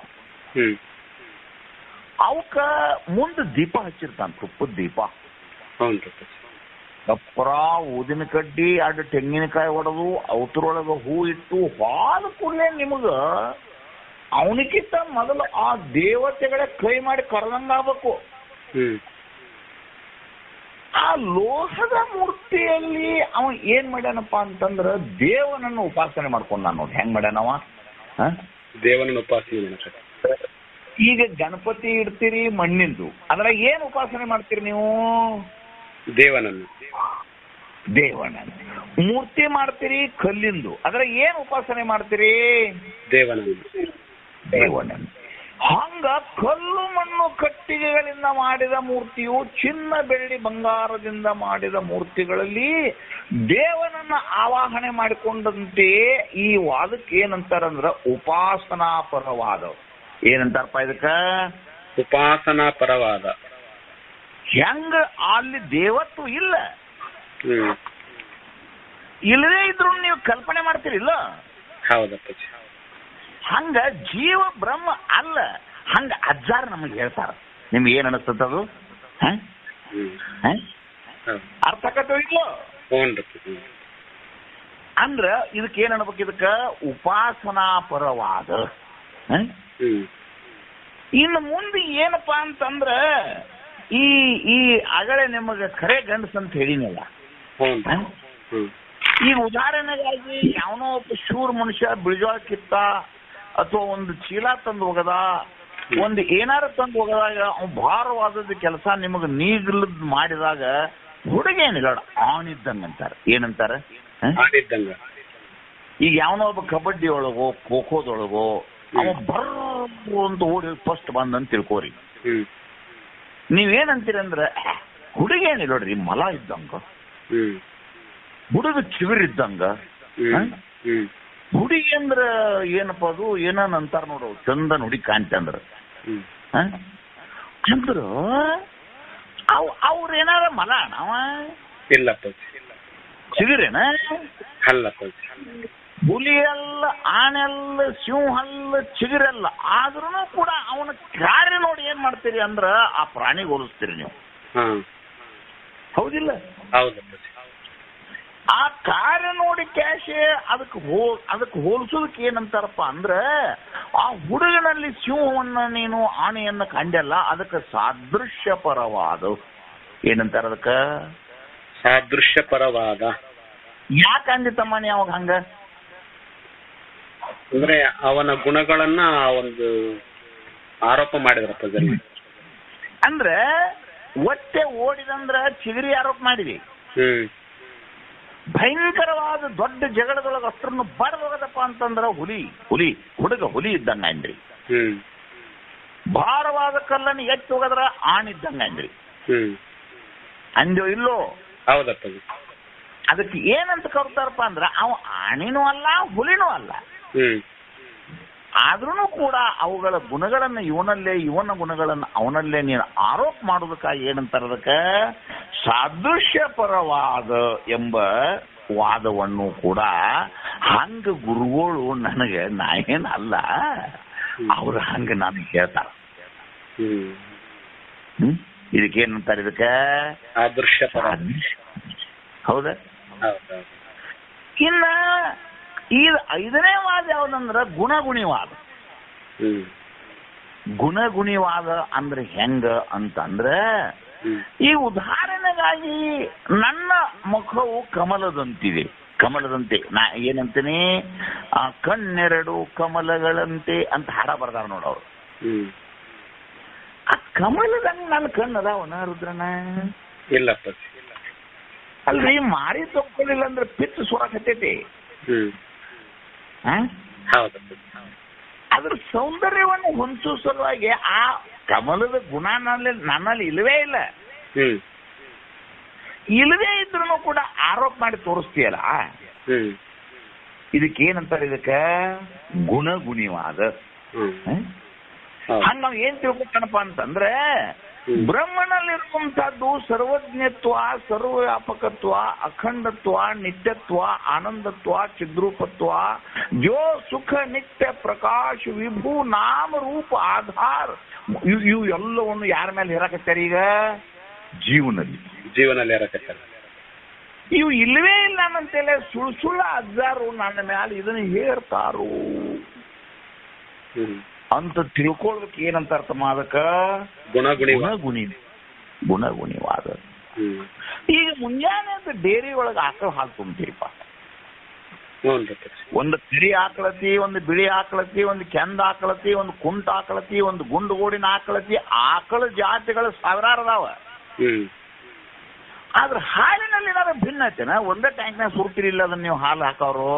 ಅವಕ್ಕ ಮುಂದೆ ದೀಪ ಹಚ್ಚಿರ್ತಾನ, ತುಪ್ಪದ ದೀಪ. ಕಪ್ಪರ, ಊದಿನ ಕಡ್ಡಿ, 2 ತೆಂಗಿನಕಾಯಿ ಹೊಡೆದು ಅವತ್ರೊಳಗ ಹೂ ಇಟ್ಟು ಹಾದ ಕೂಡಲೇ ನಿಮಗ ಅವನಿಗಿಂತ ಮೊದಲು ಆ ದೇವತೆಗಳ ಕೈ ಮಾಡಿ ಕರೆದಂಗಾಗಬೇಕು. ಆ ಲೋಹದ ಮೂರ್ತಿಯಲ್ಲಿ ಅವ ಏನ್ ಮಾಡ್ಯಾನಪ್ಪ ಅಂತಂದ್ರ ದೇವನನ್ನು ಉಪಾಸನೆ ಮಾಡ್ಕೊಂಡ ನೋಡಿ. ಹೆಂಗ್ ಮಾಡ್ಯಾನವ? ದೇವನನ್ನು ಉಪಾಸನೆ. ಈಗ ಗಣಪತಿ ಇಡ್ತೀರಿ ಮಣ್ಣಿಂದು, ಅದ್ರಾಗ ಏನ್ ಉಪಾಸನೆ ಮಾಡ್ತೀರಿ ನೀವು? ದೇವನನ್ನು. ಮೂರ್ತಿ ಮಾಡ್ತೀರಿ ಕಲ್ಲಿಂದು, ಅದ್ರಾಗ ಏನ್ ಉಪಾಸನೆ ಮಾಡ್ತೀರಿ? ದೇವನನ್ನು. ಹಂಗ ಕಲ್ಲು ಮಣ್ಣು ಕಟ್ಟಿಗೆಗಳಿಂದ ಮಾಡಿದ ಮೂರ್ತಿಯು, ಚಿನ್ನ ಬೆಳ್ಳಿ ಬಂಗಾರದಿಂದ ಮಾಡಿದ ಮೂರ್ತಿಗಳಲ್ಲಿ ದೇವನನ್ನ ಆವಾಹನೆ ಮಾಡಿಕೊಂಡಂತೆ ಈ ವಾದಕ್ಕೆ ಏನಂತಾರಂದ್ರ ಉಪಾಸನಾ ಪರವಾದ. ಏನಂತಾರಪ್ಪ ಇದಕ್ಕ? ಉಪಾಸನಾ ಪರವಾದ. ಹೆಂಗ ಅಲ್ಲಿ ದೇವತ್ವ ಇಲ್ಲ, ಇಲ್ಲದೇ ಇದ್ರು ನೀವು ಕಲ್ಪನೆ ಮಾಡ್ತೀರಿಲ್ಲ. ಹೌದಪ್ಪ. ಹಂಗ ಜೀವ ಬ್ರಹ್ಮ ಅಲ್ಲ. ಹಂಗ ಅಜ್ಜಾರ ನಮಗೆ ಹೇಳ್ತಾರ. ನಿಮ್ಗೆ ಏನ್ ಅನಿಸ್ತದ? ಅರ್ಥಕತ್ತೋ ಇಲ್ಲೋ? ಅಂದ್ರ ಇದಕ್ಕೆ ಏನ್ ಅನ್ಬೇಕು? ಇದಕ್ಕ ಉಪಾಸನಾ ಪರವಾದ. ಇನ್ನು ಮುಂದೆ ಏನಪ್ಪಾ ಅಂತಂದ್ರ, ಈ ಅಗಳೆ ನಿಮಗೆ ಖರೆ ಗಂಡಸ ಅಂತ ಹೇಳಿನಲ್ಲ, ಈಗ ಉದಾಹರಣೆಗಾಗಿ ಯಾವನೋ ಒಬ್ಬ ಶೂರ್ ಮನುಷ್ಯ ಬಿಳಿಜೋಳ ಕಿತ್ತ ಅಥವಾ ಒಂದು ಚೀಲ ತಂದು ಹೋಗದ, ಒಂದು ಏನಾರ ತಂದು ಹೋಗದಾಗ ಅವ್ನು ಭಾರವಾದದ ಕೆಲಸ ನಿಮಗೆ ನೀಗ್ಲದ್ ಮಾಡಿದಾಗ ಹುಡುಗಿ ಏನಿಲ್ಲ ಆಣಿದ್ದಂಗ ಅಂತಾರೆ. ಏನಂತಾರೆ? ಈಗ ಯಾವನೋ ಒಬ್ಬ ಕಬಡ್ಡಿ ಒಳಗೋ ಖೋಖೋದೊಳಗೋ ಅವ ಬರ್ರು ಅಂತ ಓಡಿ ಫಸ್ಟ್ ಬಂದಂತ ತಿಳ್ಕೋರಿ. ನೀವೇನಂತೀರಿ ಅಂದ್ರೆ ಹುಡುಗಿ ಏನಿಲ್ಲ ನೋಡ್ರಿ ಮಲ ಇದ್ದಂಗ, ಹುಡುಗ ಚಿಗುರಿದ್ದಂಗ. ಹುಡುಗಿ ಅಂದ್ರ ಏನಪ್ಪ ಅದು ಏನನ್ ಅಂತಾರ ನೋಡು, ಚಂದ ನುಡಿ ಕಾಣ್ತೆ ಅಂದ್ರ ಅಂದ್ರ ಅವ್ರ ಏನಾರ ಮಲ ನಾವ ಇಲ್ಲಪ್ಪ, ಚಿಗುರೇನ ಅಲ್ಲಪ್ಪ. ಹುಲಿ ಅಲ್ಲ, ಆನೆಲ್ಲ, ಸಿಂಹಲ್ಲ, ಚಿಗುರಲ್ಲ. ಆದ್ರೂ ಕೂಡ ಅವನ ಕಾರ್ಯ ನೋಡಿ ಏನ್ ಮಾಡ್ತೀರಿ ಅಂದ್ರ ಆ ಪ್ರಾಣಿಗೆ ಹೋಲಿಸ್ತೀರಿ ನೀವು. ಹೌದಿಲ್ಲ? ಆ ಕಾರ್ಯ ನೋಡಿ ಕ್ಯಾಶೆ ಅದಕ್ಕೆ ಹೋಲಿಸೋದಕ್ಕೆ ಏನಂತಾರಪ್ಪ ಅಂದ್ರೆ ಆ ಹುಡುಗನಲ್ಲಿ ಸಿಂಹವನ್ನ ನೀನು ಆನೆಯನ್ನ ಕಂಡಲ್ಲ, ಅದಕ್ಕೆ ಸಾದೃಶ್ಯಪರವಾದ ಏನಂತಾರ ಅದಕ್ಕ ಸಾದೃಶ್ಯಪರವಾದ. ಯಾಕೆ ಅಂದಿತಮ್ಮ ನೀ ಅವಾಗ ಹಂಗ? ಅಂದ್ರೆ ಅವನ ಗುಣಗಳನ್ನ ಒಂದು ಆರೋಪ ಮಾಡಿದ್ರಪ್ಪ ಜನ. ಅಂದ್ರೆ ಒಟ್ಟೆ ಓಡಿದಂದ್ರ ಚಿಗರಿ ಆರೋಪ ಮಾಡಿವಿ. ಭಯಂಕರವಾದ ದೊಡ್ಡ ಜಗಳದೊಳಗ ಅಷ್ಟನ್ನು ಬಡದೋಗದಪ್ಪ ಅಂತಂದ್ರ ಹುಡುಗ ಇದ್ದಂಗ ಅಂದ್ರಿ. ಭಾರವಾದ ಕಲ್ಲನ್ನು ಎತ್ತಿ ಹೋಗದ್ರ ಆಣಿದ್ದಂಗ ಅಂದ್ರಿ. ಅಂದ್ಯೋ ಇಲ್ಲೋ? ಹೌದಪ್ಪ. ಅದಕ್ಕೆ ಏನಂತ ಕರ್ತಾರಪ್ಪ ಅಂದ್ರ ಅವ ಆಣಿನೂ ಅಲ್ಲ ಹುಲಿನೂ ಅಲ್ಲ. ಆದ್ರೂ ಕೂಡ ಅವುಗಳ ಗುಣಗಳನ್ನ ಇವನ ಗುಣಗಳನ್ನ ಅವನಲ್ಲೇ ನೀನು ಆರೋಪ ಮಾಡೋದಕ್ಕಾಗಿ ಏನಂತಾರ ಅದಕ್ಕೆ ಸಾದೃಶ್ಯಪರವಾದ ಎಂಬ ವಾದವನ್ನು ಕೂಡ ಹಂಗ ಗುರುಗಳು ನನಗೆ ನಾ ಏನಲ್ಲ ಅವ್ರ ಹಂಗ ನಾನು ಹೇಳ್ತಾರ. ಇದಕ್ಕೇನಂತಾರೆ? ಇದಕ್ಕೆ ಸಾದೃಶ್ಯಪರ. ಹೌದಾ? ಇನ್ನ ಈ 5ನೇ ವಾದ ಯಾವ್ದಂದ್ರ ಗುಣಗುಣಿವಾದ. ಗುಣಗುಣಿವಾದ ಅಂದ್ರೆ ಹೆಂಗ ಅಂತಂದ್ರೆ ಈ ಉದಾಹರಣೆಗಾಗಿ ನನ್ನ ಮುಖವು ಕಮಲದಂತೆ ನಾ ಏನಂತೀನಿ, ಕಣ್ಣೆರಡು ಕಮಲಗಳಂತೆ ಅಂತ ಹಾಡ ಬರ್ದಾರ ನೋಡವ್ರು. ಆ ಕಮಲದಂಗ ನನ್ನ ಕಣ್ಣು ಅದಾವನ ರುದ್ರನ? ಇಲ್ಲಪ್ಪ. ಅಲ್ರಿ ಮಾರಿ ತಕ್ಕೊಳಿಲ್ಲ ಅಂದ್ರೆ ಪಿತ್ತು ಸುರಕತ್ತೈತಿ. ಅದ್ರ ಸೌಂದರ್ಯವನ್ನು ಹೊಂದಿಸುವ ಸಲುವಾಗಿ ಆ ಕಮಲದ ಗುಣ ನನ್ನಲ್ಲಿ ಇಲ್ಲವೇ ಇಲ್ಲ. ಇಲ್ಲವೇ ಇದ್ರು ಕೂಡ ಆರೋಪ ಮಾಡಿ ತೋರಿಸ್ತೀಯಲ್ಲ, ಇದಕ್ಕೇನಂತಾರೆ? ಇದಕ್ಕ ಗುಣಗುಣಿವಾದ. ಹಂಗ ನಾವ್ ಏನ್ ತಿಳ್ಕೊತಾನಪ್ಪ ಅಂತಂದ್ರೆ ಬ್ರಹ್ಮನಲ್ಲಿರುವಂತಹದ್ದು ಸರ್ವಜ್ಞತ್ವ, ಸರ್ವವ್ಯಾಪಕತ್ವ, ಅಖಂಡತ್ವ, ನಿತ್ಯತ್ವ, ಆನಂದತ್ವ, ಚಿದ್ರೂಪತ್ವ, ಜೋ ಸುಖ ನಿತ್ಯ ಪ್ರಕಾಶ್ ವಿಭು ನಾಮ ರೂಪ ಆಧಾರ, ಇವು ಎಲ್ಲವನ್ನು ಯಾರ ಮೇಲೆ ಹೇರಕತ್ತಾರ? ಈಗ ಜೀವನಲ್ಲಿ ಹೇರಕತ್ತಾರ. ಇವು ಇಲ್ಲವೇ ಇಲ್ಲ ನನ್ನಂತೆಲ್ಲ ಸುಳ್ಳು ಅಜ್ಜಾರು ನನ್ನ ಮ್ಯಾಲ ಇದನ್ನ ಹೇರ್ತಾರು ಅಂತ ತಿಳ್ಕೊಳ್ಬೇಕು. ಏನಂತ ತಮ್ಮ ಅದಕ್ಕ ಗುಣಗುಣಿವಾದ. ಈಗ ಮುಂಜಾನೆ ಅಂತ ಡೇರಿ ಒಳಗೆ ಆಕಳ ಹಾಲು ತುಂಬ್ತೀರಿಪ್ಪ. ಒಂದು ಕರಿ ಆಕಳತಿ, ಒಂದು ಬಿಳಿ ಆಕಳತಿ, ಒಂದು ಕೆಂದ ಆಕಳತಿ, ಒಂದು ಕುಂಟ ಆಕಳತಿ, ಒಂದು ಗುಂಡುಗೋಡಿನ ಆಕಳತಿ. ಆಕಳ ಜಾತಿಗಳು ಸಾವಿರಾರು ಅದಾವ. ಆದ್ರೆ ಹಾಲಿನಲ್ಲಿ ಏನಾದ್ರು ಭಿನ್ನ ಐತೆನ? ಒಂದೇ ಟ್ಯಾಂಕ್ನಾಗ ಸುರ್ತಿರಿಲ್ಲ ಅದನ್ನ ನೀವು ಹಾಲು ಹಾಕೋರು.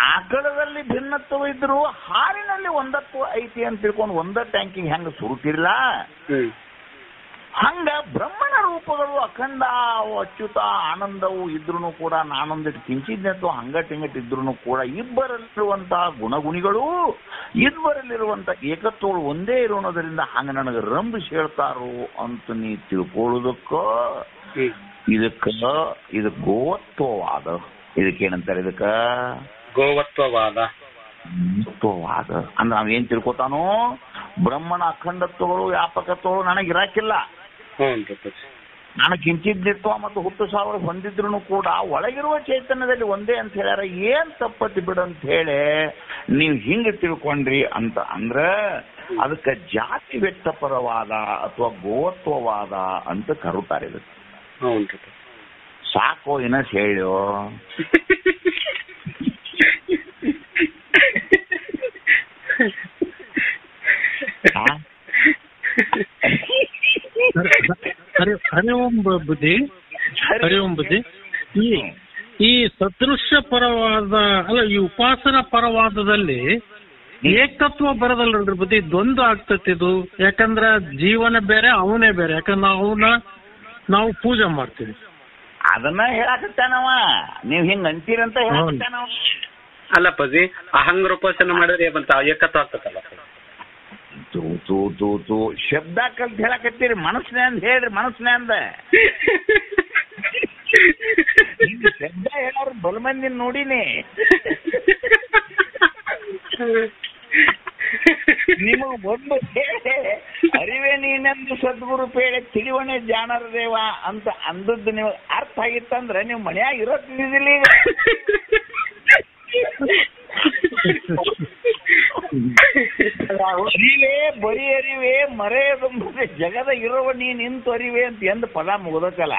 ಆಕಳದಲ್ಲಿ ಭಿನ್ನತ್ವ ಇದ್ರು ಹಾಲಿನಲ್ಲಿ ಒಂದತ್ವ ಐತಿ ಅಂತ ತಿಳ್ಕೊಂಡು ಒಂದೇ ಟ್ಯಾಂಕಿಗೆ ಹೆಂಗ ಸುರುತ್ತಿರಲ್ಲ, ಹಂಗ ಬ್ರಹ್ಮನ ರೂಪಗಳು ಅಖಂಡ ಅಚ್ಯುತ ಆನಂದವು ಇದ್ರು ಕೂಡ ನಾನೊಂದಿಟ್ಟು ಕಿಂಚಿದ್ನತ್ವ ಹಂಗಟಿಂಗಟ್ ಇದ್ರು ಕೂಡ ಇಬ್ಬರಲ್ಲಿರುವಂತಹ ಗುಣಗುಣಿಗಳು, ಇಬ್ಬರಲ್ಲಿರುವಂತಹ ಏಕತ್ವಗಳು ಒಂದೇ ಇರೋಣದ್ರಿಂದ ಹಂಗ ನನಗೆ ರಂಬಿಸಿ ಹೇಳ್ತಾರೋ ಅಂತ ನೀ ತಿಳ್ಕೊಳ್ಳೋದಕ್ಕ ಇದು ಗೋವತ್ವವಾದ. ಇದಕ್ಕೇನಂತಾರೆ? ಇದಕ್ಕ ಗೋವತ್ವವಾದ. ಅಂದ್ರೆ ನಾವೇನ್ ತಿಳ್ಕೊತಾನೋ ಬ್ರಹ್ಮನ ಅಖಂಡತ್ವಗಳು ವ್ಯಾಪಕತ್ವಗಳು ನನಗಿರಾಕಿಲ್ಲ, ನಾನು ಕಿಂಚಿದ್ನಿತ್ವ ಮತ್ತು ಹುಟ್ಟು ಸಾವಿರ ಹೊಂದಿದ್ರು ಕೂಡ ಒಳಗಿರುವ ಚೈತನ್ಯದಲ್ಲಿ ಒಂದೇ ಅಂತ ಹೇಳ್ಯಾರ. ಏನ್ ತಪ್ಪತಿ ಬಿಡಂತ ಹೇಳಿ ನೀವು ಹಿಂಗ ತಿಳ್ಕೊಂಡ್ರಿ ಅಂತ ಅಂದ್ರ ಅದಕ್ಕೆ ಜಾತಿ ವ್ಯಕ್ತಪರವಾದ ಅಥವಾ ಗೋವತ್ವವಾದ ಅಂತ ಕರುತ್ತಾರೆ. ಇದಕ್ಕೆ ಸಾಕು ಇನ್ನ ಹೇಳು. ಹರಿ ಓಂ ಬುದ್ಧಿ, ಹರಿ ಓಂ ಬುದ್ಧಿ. ಈ ಸದೃಶ್ಯ ಪರವಾದ ಅಲ್ಲ, ಈ ಉಪಾಸನ ಪರವಾದದಲ್ಲಿ ಏಕತ್ವ ಬರೋದಲ್ರಿ ಬುದ್ಧಿ, ದ್ವಂದ್ವ ಆಗ್ತತಿ ಇದು. ಯಾಕಂದ್ರ ಜೀವನ ಬೇರೆ, ಅವನೇ ಬೇರೆ. ಯಾಕಂದ್ರೆ ನಾವು ಪೂಜೆ ಮಾಡ್ತೀವಿ. ಅದನ್ನ ಹೇಳಾಕತ್ತಾನವ, ನೀವ್ ಹಿಂಗ್ ಅಂತೀರಂತ ಹೇಳಾಕತ್ತಾನವ. ಅಲ್ಲ ಪಜಿ, ಅಹಂಗ್ರೋಪಾಸನ ಮಾಡಿದ್ರೆ ಬಂತ ಏಕತ್ವ ಆಗ್ತದಲ್ಲ. ತೂ ಶಬ್ದ ಕಲ್ತ್ ಹೇಳಾಕತ್ತೀರಿ, ಮನಸ್ನೇ ಅಂದ್ ಹೇಳ್ರಿ, ಮನಸ್ನೇ ಅಂದ. ಶಬ್ದ ಹೇಳೋರು ಬಲ್ ಮಂದಿನ ನೋಡಿನಿ. ನಿಮಗ್ ಒಂದು ಹೇಳಿ ಅರಿವೇ ನೀನೆಂದು ಸದ್ಗುರು ಪೇಳೆ ತಿಳಿವಣೆ ಜಾಣರ ದೇವ ಅಂತ ಅಂದದ್ದು ನೀವು ಅರ್ಥ ಆಗಿತ್ತಂದ್ರೆ ನೀವು ಮನ್ಯಾಗ ಇರೋದಿಲ್ಲ ಈಗ. ಅರಿವೇ ಬರೀ ಅರಿವೇ ಮರೆಯದೊಂಬುದೇ ಜಗದ ಇರುವ ನೀ ನಿಂತು ಅರಿವೆ ಅಂತ ಎಂದ ಪದ ಮುಗದಕ್ಕಲ್ಲ,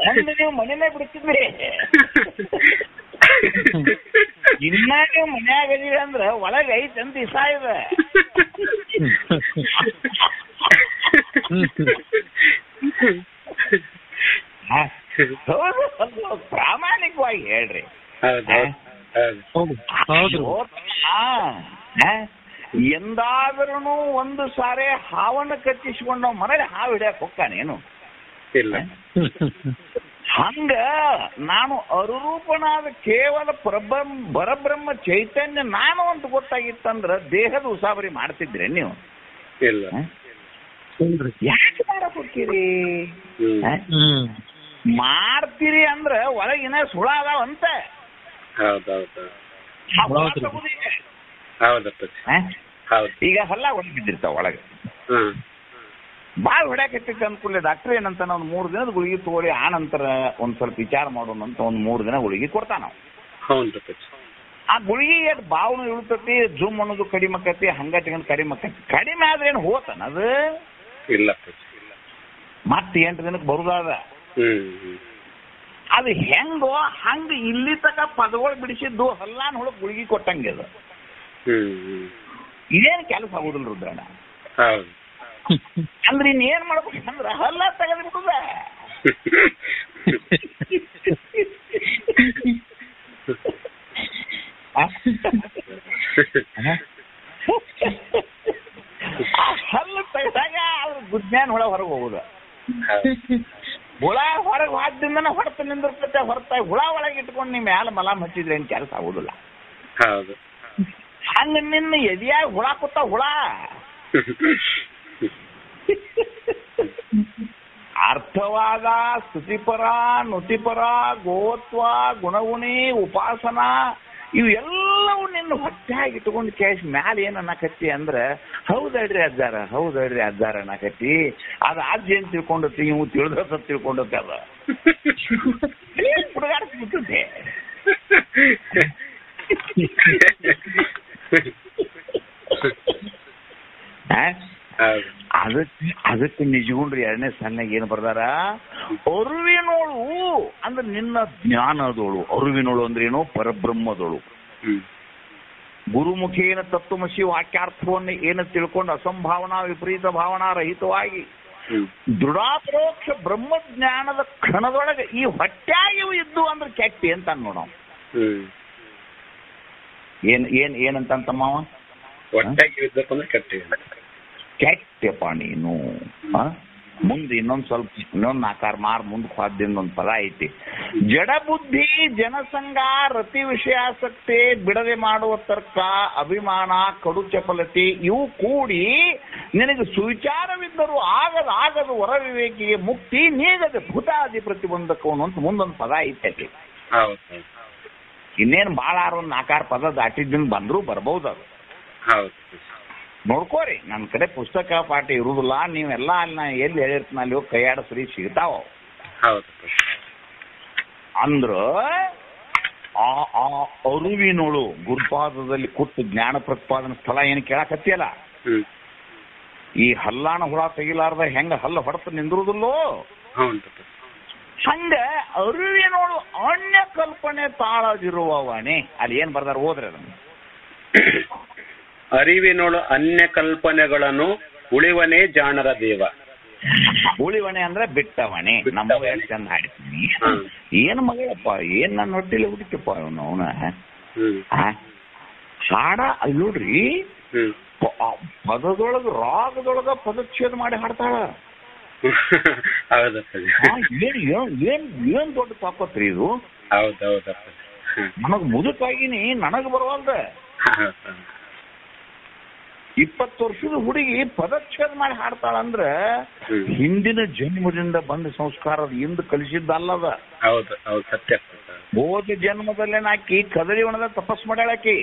ಅಂದು ನೀವು ಮನೇನೆ ಬಿಡ್ತಿದ್ರಿ. ಇನ್ನ ನೀವು ಮನ್ಯಾಗ ಅದೀವಿ ಅಂದ್ರ ಒಳಗ ಐತೆ ಅಂತ ಇಸ ಇದೆ. ಪ್ರಾಮಾಣಿಕವಾಗಿ ಹೇಳ್ರಿ. ಎಂದಾದ್ರೂ ಒಂದು ಸಾರಿ ಹಾವನ್ನ ಕಚ್ಚಿಸ್ಕೊಂಡು ನಾವು ಮನೇಲಿ ಹಾವು ಹಿಡಿಯಕ್ ಹೋಗ್ತಾನೇನು? ಇಲ್ಲ. ಹಂಗ ನಾನು ಅರುರೂಪನಾದ ಕೇವಲ ಪರಬ್ರಹ್ಮ ಚೈತನ್ಯ ನಾನು ಅಂತ ಗೊತ್ತಾಗಿತ್ತಂದ್ರ ದೇಹದ ಉಸಾಬರಿ ಮಾಡ್ತಿದ್ರಿ ನೀವು? ಇಲ್ಲ. ಯಾಕೆ ಮಾಡಕ್ ಹೋಗ್ತೀರಿ? ಮಾಡ್ತೀರಿ ಅಂದ್ರ ಒಳಗಿನ ಸುಳ ಅದಾವಂತ. ಈಗ ಹಲ್ಲ ಒಳಗೆ ಬಿದ್ದಿರ್ತಾವ ಒಳಗೆ. ಬಾಳ ಹೊಡ್ಯಾಕತ್ತೈತಿ ಅನ್ಕೂಲೆ ಡಾಕ್ಟರ್ ಏನಂತ ಒಂದು 3 ದಿನದ ಗುಳಿಗೆ ತಗೊಳ್ಳಿ, ಆ ನಂತರ ಒಂದ್ ಸ್ವಲ್ಪ ವಿಚಾರ ಮಾಡೋಣ ಅಂತ 3 ದಿನ ಗುಳಿಗೆ ಕೊಡ್ತಾನ ನಾವು. ಆ ಗುಳಿಗೆ ಎಷ್ಟು ಬಾವನು ಇಳ್ತತಿ, ಜುಮ್ ಅನ್ನೋದು ಕಡಿಮೆ ಆಕತಿ, ಹಂಗಟ್ಕೊಂಡು ಕಡಿಮೆ ಆಕತಿ. ಕಡಿಮೆ ಆದ್ರೆ ಏನು ಹೋತಾನ ಅದು? ಇಲ್ಲ. ಮತ್ತೆ 8 ದಿನಕ್ಕೆ ಬರುದಾದ. ಅದು ಹೆಂಗೋ ಹಂಗ ಇಲ್ಲಿ ತಕ ಪದಗಳು ಬಿಡಿಸಿದ್ದು ಹಲ್ಲಾನ್ ಹೊಳಗ್ ಗುಳಿಗೆ ಕೊಟ್ಟಂಗೆ ಅದು. ಇದೇನು ಕೆಲಸ ಆಗುದಿಲ್ಲ ರುದ್ರಣ್ಣ. ಅಂದ್ರೆ ಇನ್ನೇನ್ ಮಾಡ್ಬೇಕಂದ್ರ ಹಲ್ಲ ತೆಗೆದು ಬಿಡುದ. ಹಲ್ಲು ತೆಗೆದಾಗ ಅದ್ರ ಗುಜ್ಞಾನ ಹುಳ ಹೊರಗೆ ಹೋಗುದ. ಹುಳ ಹೊರಗೆ ಹಾಕಿದಿಂದನ ಹೊರತು ನಿಂದಿರ್ತೈತೆ ಹೊರತಾಗಿ ಹುಳ ಒಳಗೆ ಇಟ್ಕೊಂಡು ನೀವು ಮ್ಯಾಲ ಮಲಾಮ್ ಹಚ್ಚಿದ್ರೆ ಏನ್ ಕೆಲಸ ಆಗುದಿಲ್ಲ. ಹಂಗ ನಿನ್ನ ಎದಿಯಾಗಿ ಹುಳ ಕೂತ ಹುಳ. ಅರ್ಥವಾದ ಸ್ತುತಿಪರ, ನುತಿಪರ, ಗೋತ್ವ, ಗುಣಗುಣಿ, ಉಪಾಸನಾ ಇವೆಲ್ಲವೂ ನಿನ್ನ ಹೊಟ್ಟೆಯಾಗಿ ಇಟ್ಕೊಂಡು ಕೇಸ್ ಮ್ಯಾಲ ಏನ್ ಅನ್ನಕತ್ತಿ ಅಂದ್ರ ಹೌದಳ್ರಿ ಅಜ್ಜಾರ, ಹೌದಳ್ರಿ ಅಜ್ಜಾರ ಅನ್ನಕತ್ತಿ. ಅದ ಅಜ್ಜಿ ಏನ್ ತಿಳ್ಕೊಂಡತಿ, ಇವು ತಿಳಿದ ತಿಳ್ಕೊಂಡತಿ. ಅದ ಹುಡುಗಾಡ್ಸ್ಬಿಟ್ಟೆ. ಅದಕ್ಕೆ ನಿಜಗುಂಡ್ರಿ 2ನೇ ಸಣ್ಣಗೆ ಏನು ಬರ್ದಾರ, ಅರುವಿನೋಳು ಅಂದ್ರೆ ನಿನ್ನ ಜ್ಞಾನದೋಳು. ಅರುವಿನೋಳು ಅಂದ್ರೆ ಏನು? ಪರಬ್ರಹ್ಮದೋಳು. ಗುರುಮುಖೇನ ತತ್ವಮಸಿ ವಾಕ್ಯಾರ್ಥವನ್ನು ಏನು ತಿಳ್ಕೊಂಡು ಅಸಂಭಾವನಾ ವಿಪರೀತ ಭಾವನಾ ರಹಿತವಾಗಿ ದೃಢಾಪರೋಕ್ಷ ಬ್ರಹ್ಮಜ್ಞಾನದ ಕ್ಷಣದೊಳಗೆ ಈ ಹೊಟ್ಟ್ಯಾಗಿವು ಇದ್ದು ಅಂದ್ರೆ ಕೆಟ್ಟಿ ಅಂತ ನೋಡ. ಏನಂತಮ್ಮವ? ಕೆಟ್ಟಪ್ಪ ನೀನು. ಮುಂದೆ ಇನ್ನೊಂದು ಆಕಾರ ಮಾರ್ ಮುಂದಕ್ಕೆ ಹೋದಿಂದ ಒಂದು ಪದ ಐತಿ. ಜಡಬುದ್ಧಿ, ಜನಸಂಗ, ರತಿ ವಿಷಯಾಸಕ್ತಿ, ಬಿಡದೆ ಮಾಡುವ ತರ್ಕ, ಅಭಿಮಾನ, ಕಡು ಚಪಲತೆ ಇವು ಕೂಡಿ ನಿನಗೆ ಸುವಿಚಾರವಿದ್ದರೂ ಆಗದು ಹೊರ ವಿವೇಕಿಗೆ ಮುಕ್ತಿ ನೀಗದೆ ಭೂತಾದಿ ಪ್ರತಿಬಂಧಕವನು ಅಂತ ಮುಂದೊಂದು ಪದ ಐತಿ. ಇನ್ನೇನು ಭಾಳ ಒಂದು ಆಕಾರ ಪದ ದಾಟಿದ್ದಿಂದ ಬಂದರೂ ಬರ್ಬೋದು. ಅದು ನೋಡ್ಕೋರಿ, ನನ್ನ ಕಡೆ ಪುಸ್ತಕ ಪಾಠ ಇರುವುದಿಲ್ಲ. ನೀವೆಲ್ಲ ಅಲ್ಲಿ ಎಲ್ಲಿ ಹೇಳಿರ್ತೀನಿ ಅಲ್ಲಿ ಹೋಗಿ ಕೈಯಾಡಿಸ್ರಿ, ಸಿಗ್ತಾವ. ಅಂದ್ರ ಆ ಅರುವಿನೋಳು ಗುರುಪಾದದಲ್ಲಿ ಕೂತು ಜ್ಞಾನ ಪ್ರತಿಪಾದನ ಸ್ಥಳ ಏನು ಕೇಳಕತ್ತಿಯಲ್ಲ, ಈ ಹಲ್ಲಾನ ಹುಳ ತೆಗಿಲಾರ್ದ ಹೆಂಗ ಹಲ್ಲ ಹೊಡೆತ ನಿಂದಿರುವುದಿಲ್ಲೋ ಹಂಗ ಅರಿವಿನೋಳು ಅನ್ಯ ಕಲ್ಪನೆ ತಾಳದಿರುವವನೇ. ಅಲ್ಲಿ ಏನ್ ಬರ್ದಾರ ಹೋದ್ರೆ ಅದನ್ನು ಅರಿವಿನೋಳು ಅನ್ಯ ಕಲ್ಪನೆಗಳನ್ನು ಉಳಿವನೇ ಜಾಣರ ದೇವ. ಉಳಿವನೆ ಅಂದ್ರೆ ಬಿಟ್ಟವನೇ. ನಮ್ಮ ಎಷ್ಟು ಚಂದ ಹಾಡ್ತೀನಿ. ಏನ್ ಮಗಳಪ್ಪ, ಏನ್ ನನ್ನ ಹೊಟ್ಟಿಲಿ ಹುಡುಕಪ್ಪ ಅವನ ಹಾಡ. ಅಲ್ಲಿ ನೋಡ್ರಿ, ಪದದೊಳಗ ರಾಗದೊಳಗ ಪದಚ್ಛೇದ ಮಾಡಿ ಹಾಡ್ತಾಳ. ಏನ್ ದೊಡ್ಡ ತಾಪತ್ರಿ ಇದು. ನನಗ್ ಮುದುಕಾಗಿನಿ, ನನಗ್ ಬರವಲ್ದ. 20 ವರ್ಷದ ಹುಡುಗಿ ಪದಚ್ಛೇದ ಮಾಡಿ ಹಾಡ್ತಾಳಂದ್ರ ಹಿಂದಿನ ಜನ್ಮದಿಂದ ಬಂದ ಸಂಸ್ಕಾರದ ಹಿಂದ ಕಲಿಸಿದ್ದಲ್ಲದ. ಸತ್ಯ. ಹೋದ ಜನ್ಮದಲ್ಲೇನಾಕಿ ಕದಳಿ ಒಣದ ತಪಸ್ ಮಾಡ್ಯಾಳಾಕಿ.